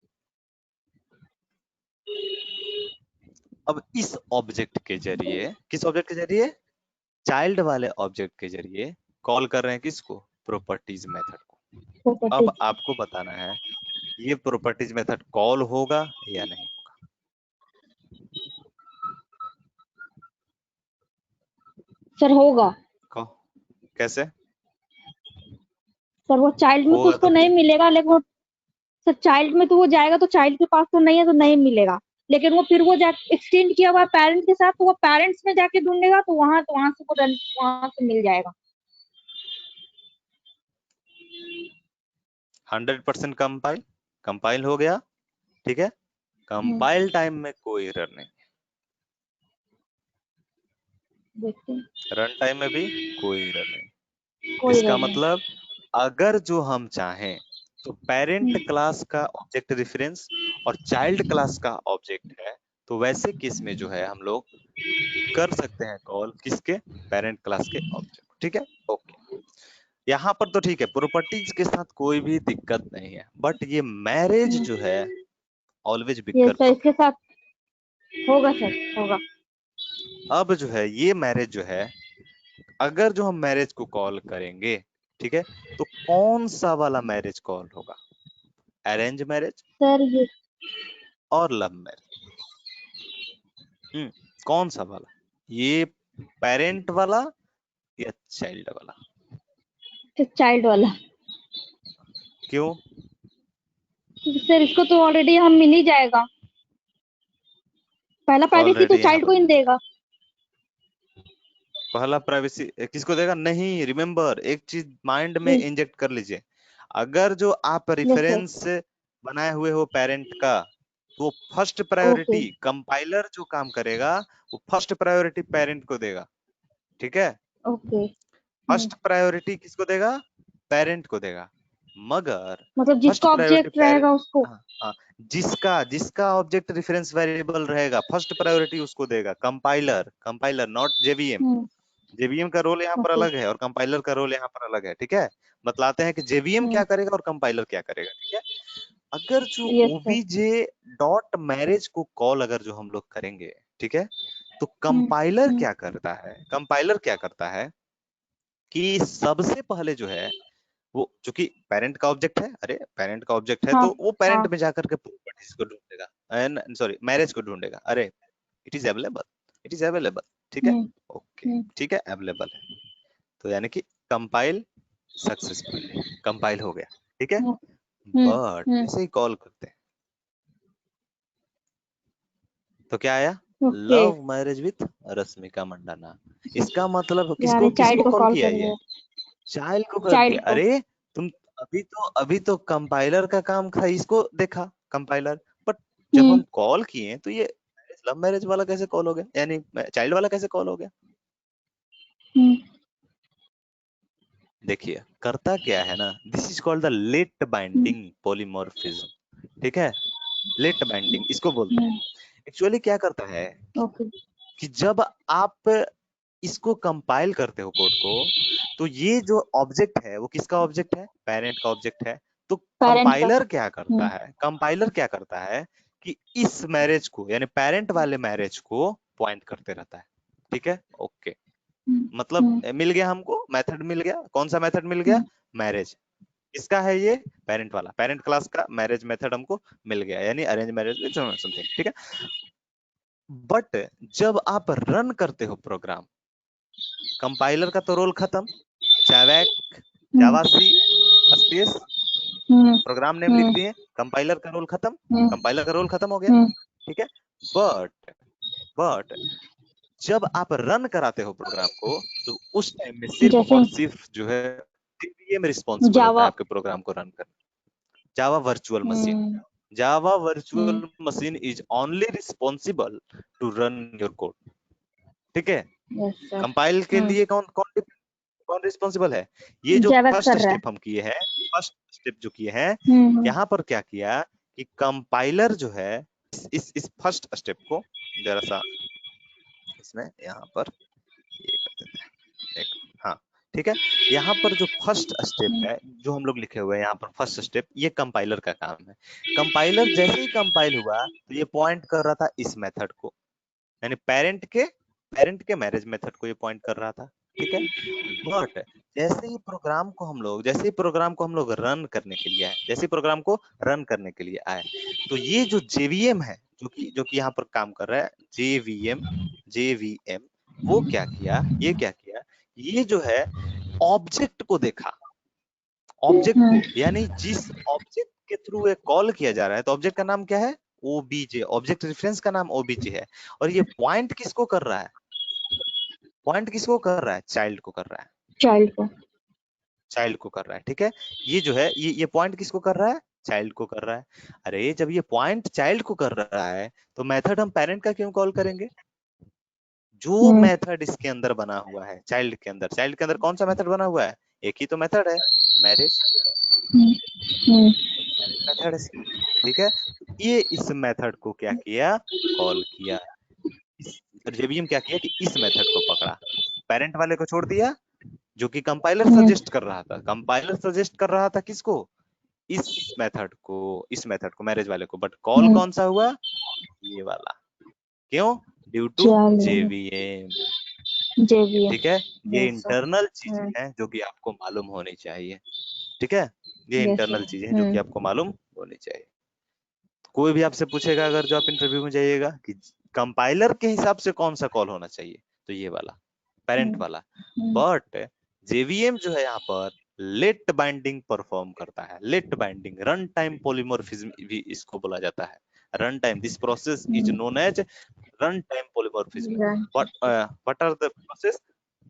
अब इस ऑब्जेक्ट के जरिए, किस ऑब्जेक्ट के जरिए, चाइल्ड वाले ऑब्जेक्ट के जरिए कॉल कर रहे हैं किसको, प्रॉपर्टीज मेथड को। अब प्रॉपर्टीज। आपको बताना है ये प्रॉपर्टीज मेथड कॉल होगा या नहीं होगा। सर होगा। कहो, कैसे सर वो चाइल्ड में तो होगा? उसको तो नहीं फिर मिलेगा, लेकिन वो सर चाइल्ड में तो वो जाएगा, तो चाइल्ड के पास तो नहीं है, तो नहीं मिलेगा। लेकिन वो फिर वो जा एक्सटेंड किया हुआ पेरेंट्स के साथ, तो वो पेरेंट्स में जाके ढूंढेगा, तो वहां से वो वहां से मिल जाएगा। 100% कंपाइल, कंपाइल हो गया, ठीक है। हम्म। कंपाइल टाइम में कोई एरर नहीं, देखते हैं। रन टाइम में भी कोई एरर नहीं। कोई इसका रह नहीं। मतलब अगर जो हम चाहें तो पेरेंट हम्म। क्लास का ऑब्जेक्ट रेफरेंस और चाइल्ड क्लास का ऑब्जेक्ट है, तो वैसे केस में जो है हम लोग कर सकते हैं कॉल किसके, पेरेंट क्लास के ऑब्जेक्ट, ठीक है। ओके, यहाँ पर तो ठीक है, प्रॉपर्टीज के साथ कोई भी दिक्कत नहीं है, बट ये मैरिज जो है ऑलवेज ये विकल्प सर है। इसके साथ होगा सर, होगा। अब जो है ये मैरिज जो है, अगर जो हम मैरिज को कॉल करेंगे, ठीक है, तो कौन सा वाला मैरिज कॉल होगा, अरेंज मैरिज सर ये और लव मैरिज? कौन सा वाला, ये पेरेंट वाला या चाइल्ड वाला? चाइल्ड वाला। क्यों? सर इसको तो ऑलरेडी हम मिल ही जाएगा, पहला प्राइवेसी तो ऑलरेडी यहाँ चाइल्ड को पर ही मिल देगा। जाएगा, पहला प्राइवेसी किसको देगा? नहीं, रिमेम्बर एक चीज माइंड में इंजेक्ट कर लीजिए, अगर जो आप यस सर। रेफरेंस बनाए हुए हो पेरेंट का, तो फर्स्ट ओके। प्रायोरिटी कंपाइलर जो काम करेगा वो फर्स्ट प्रायोरिटी पेरेंट को देगा, ठीक है। ओके। फर्स्ट प्रायोरिटी किसको देगा? पेरेंट को देगा। मगर मतलब फर्स्ट जिसका प्रायोरिटी ऑब्जेक्ट रहेगा उसको। हाँ, जिसका जिसका ऑब्जेक्ट रेफरेंस वेरिएबल रहेगा फर्स्ट प्रायोरिटी उसको देगा। Compiler, compiler not JVM. Hmm. JVM का रोल यहाँ पर ओके। अलग है और कंपाइलर का रोल यहाँ पर अलग है, ठीक है। बतलाते हैं कि जेवीएम क्या हम्म। करेगा और कंपाइलर क्या करेगा, ठीक है। अगर जो yes sir. OBJ dot marriage को कॉल अगर जो हम लोग करेंगे, ठीक है, तो हम्म। कंपाइलर हम्म। क्या करता है? कंपाइलर क्या करता है कि सबसे पहले जो है वो, चूंकि पेरेंट का ऑब्जेक्ट है, अरे पेरेंट का ऑब्जेक्ट है हाँ। तो वो पेरेंट हाँ। में जाकर के प्रॉपर्टीज को ढूंढेगा, सॉरी मैरिज को ढूंढेगा। अरे it is available, it is available, ठीक है। हम्म। ओके, हम्म। ठीक है, अवेलेबल है। तो यानी कि कंपाइल सक्सेसफुली, कंपाइल हो गया, ठीक है। हम्म। हम्म। But hmm. जैसे ही कॉल करते हैं तो क्या आया? Okay. Love marriage with Rashmika Mandanna. इसका मतलब यानी किसको चाइल्ड किसको को कॉल कॉल किया? कर ये रहे हो। चाइल्ड को कर चाइल्ड दिया। को। अरे तुम अभी तो कंपाइलर का काम था, इसको देखा कंपाइलर। बट जब हम्म। हम कॉल किए तो ये लव मैरिज वाला कैसे कॉल हो गया, यानी चाइल्ड वाला कैसे कॉल हो गया? हम्म। देखिए करता क्या है ना, this is called the late hmm. Binding polymorphism, ठीक है। लेट बाइंडिंग इसको बोलते हैं। हम्म। एक्चुअली क्या करता है ओके। कि जब आप इसको कंपाइल करते हो कोड को, तो ये जो ऑब्जेक्ट है वो किसका ऑब्जेक्ट है? पेरेंट का ऑब्जेक्ट है। तो पेरेंट का। कंपाइलर क्या करता हम्म। है? कंपाइलर क्या करता है कि इस मैरिज को, यानी पेरेंट वाले मैरिज को पॉइंट करते रहता है, ठीक है। ओके, हम्म। मतलब हम्म। मिल गया हमको, मेथड मिल गया। कौन सा मेथड मिल गया? हम्म। मैरिज। किसका है ये? पेरेंट वाला, पेरेंट क्लास का मैरिज मेथड हमको मिल गया, यानी अरेंज मैरिज विद समथिंग, ठीक है। बट जब आप रन करते हो प्रोग्राम, कंपाइलर का तो रोल खत्म। जावैक, हम्म। जावासी स्पेस हम्म। प्रोग्राम नेम लिख हम्म। दिए, कंपाइलर का रोल खत्म। हम्म। कंपाइलर का रोल खत्म हो गया, हम्म। ठीक है। बट जब आप रन कराते हो प्रोग्राम को, तो उस टाइम में सिर्फ जैसे और सिर्फ जो है जेवीएम रिस्पॉन्सिबल होता है जावा। आपके प्रोग्राम को रन करने। Java virtual machine, hmm. Java hmm. Virtual machine is only responsible to run your code, ठीक है। Yes sir. कंपाइल के लिए कौन कौन कौन रिस्पॉन्सिबल है? ये जो जावा फर्स्ट कर रहा है। स्टेप हम किए हैं, फर्स्ट स्टेप जो किए हैं, हम्म। यहाँ पर क्या किया कि कंपाइलर जो है इस फर्स्ट स्टेप को जरा सा इसमें यहाँ पर ये कर देते हैं एक, हाँ, ठीक है। यहाँ पर जो फर्स्ट स्टेप हम्म। है जो हम लोग लिखे हुए हैं यहाँ पर, फर्स्ट स्टेप, ये कंपाइलर का काम है। कंपाइलर जैसे ही कंपाइल हुआ तो ये पॉइंट कर रहा था इस मेथड को, यानी पेरेंट के मैरिज मेथड को ये पॉइंट कर रहा था, ठीक है। बट जैसे ही प्रोग्राम को हम लोग रन करने के लिए आए, जैसे ही प्रोग्राम को रन करने के लिए आए, तो ये जो जेवीएम है, जो कि यहाँ पर काम कर रहा है, जेवीएम वो क्या किया, ये जो है ऑब्जेक्ट को देखा, ऑब्जेक्ट हम्म। को, यानी जिस ऑब्जेक्ट के थ्रू ये कॉल किया जा रहा है, तो ऑब्जेक्ट का नाम क्या है? ओबीजे, ऑब्जेक्ट रेफरेंस का नाम ओबीजे है। और ये पॉइंट किसको कर रहा है? पॉइंट किसको कर रहा है? चाइल्ड को कर रहा है, चाइल्ड को। चाइल्ड को कर रहा है, ठीक है। ये जो है ये पॉइंट किसको कर रहा है? चाइल्ड को कर रहा है। अरे जब ये पॉइंट चाइल्ड को कर रहा है तो मेथड हम पेरेंट का क्यों कॉल करेंगे? जो हम्म। मेथड इसके अंदर बना हुआ है, चाइल्ड के अंदर कौन सा मेथड बना हुआ है? एक ही तो मेथड है, मैरिज, हम्म। हम्म। मैरिज मेथड है, ठीक है। ये इस मेथड को क्या किया? कॉल किया। इस जेवीएम क्या किया कि इस मेथड को पकड़ा, पेरेंट वाले को छोड़ दिया, जो कि कंपाइलर हम्म। सजेस्ट कर रहा था। कंपाइलर सजेस्ट कर रहा था किसको? इस मेथड को मैरिज वाले को। बट कॉल हम्म। कौन सा हुआ? ये वाला। क्यों? ड्यू टू चलो। JVM, JVM. ठीक है। ये यस सर। इंटरनल चीजें हम्म। हैं जो कि आपको मालूम होनी चाहिए, ठीक है। ये यस इंटरनल सर। चीजें हैं जो कि आपको मालूम होनी चाहिए। कोई भी आपसे पूछेगा अगर जो आप इंटरव्यू में जाइएगा कि कंपाइलर के हिसाब से कौन सा कॉल होना चाहिए, तो ये वाला, पेरेंट हम्म। वाला। हम्म। बट जेवीएम जो है यहाँ पर लेट बाइंडिंग परफॉर्म करता है। Late binding, run time polymorphism भी इसको बोला जाता है। Run time, this process is hmm. Known as run time polymorphism. right। What are the process?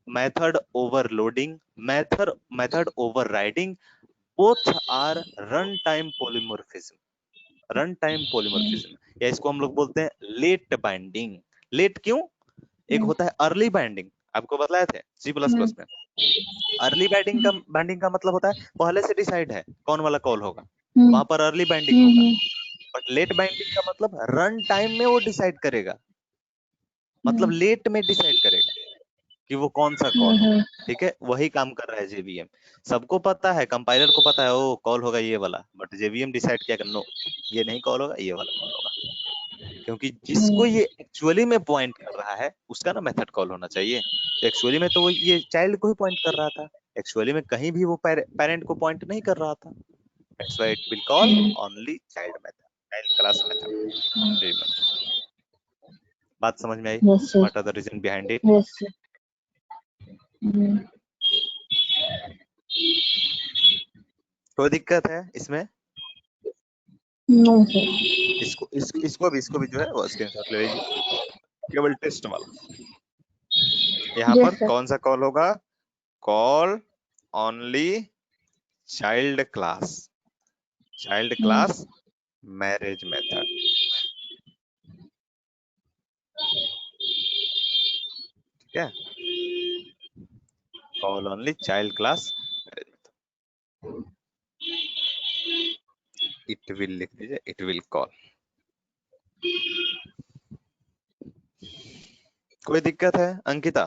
Method overloading, method overriding, both are run time polymorphism. Run time hmm. Polymorphism, या इसको हम लोग बोलते हैं लेट बाइंडिंग। लेट क्यों? एक हम्म। होता है अर्ली बाइंडिंग, आपको बताए थे सी प्लस हम्म। प्लस में। अर्ली बाइंडिंग का मतलब होता है पहले से डिसाइड है कौन वाला कॉल होगा, हम्म वहां पर अर्ली बाइंडिंग होगा। हम्म बट लेट बाइंडिंग का मतलब रन टाइम में वो डिसाइड करेगा, मतलब लेट में डिसाइड करेगा कि वो कौन सा कॉल होगा। हम्म ठीक है, वही काम कर रहा है जेवीएम। सबको पता है, कंपाइलर को पता है ओ कॉल होगा ये वाला, बट जेवीएम डिसाइड किया कि नो, ये नहीं कॉल होगा, ये वाला कॉल होगा। क्योंकि जिसको ये एक्चुअली में पॉइंट कर रहा है उसका ना मेथड कॉल होना चाहिए। तो एक्चुअली में तो वो ये चाइल्ड को ही पॉइंट कर रहा था, एक्चुअली में कहीं भी वो पेरेंट को पॉइंट नहीं कर रहा था। That's why it will call only child method, child class method. बात समझ में आई? Yes, sir. What are the reason behind it? Yes, sir. हम्म, कोई दिक्कत है इसमें? No, sir. इसको भी जो है वो स्क्रीनशॉट ले लीजिए, केवल टेस्ट वाला। यहाँ पर Yes, sir. कौन सा कॉल होगा? Call only child class marriage method. ठीक है, call only child class marriage method, it will लिख दीजिए, इट विल कॉल। कोई दिक्कत है अंकिता?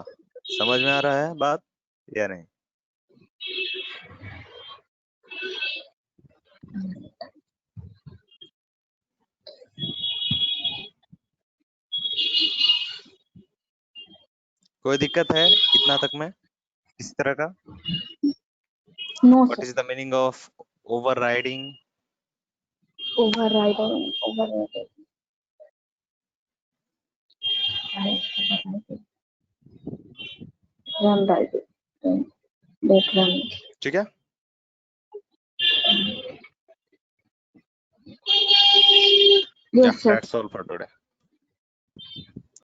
समझ में आ रहा है बात या नहीं? कोई दिक्कत है इतना तक में इस तरह का? No, what sir. Is the meaning of overriding? Overriding, run writing, let run. ठीक है, Yes, sir. That's all for today.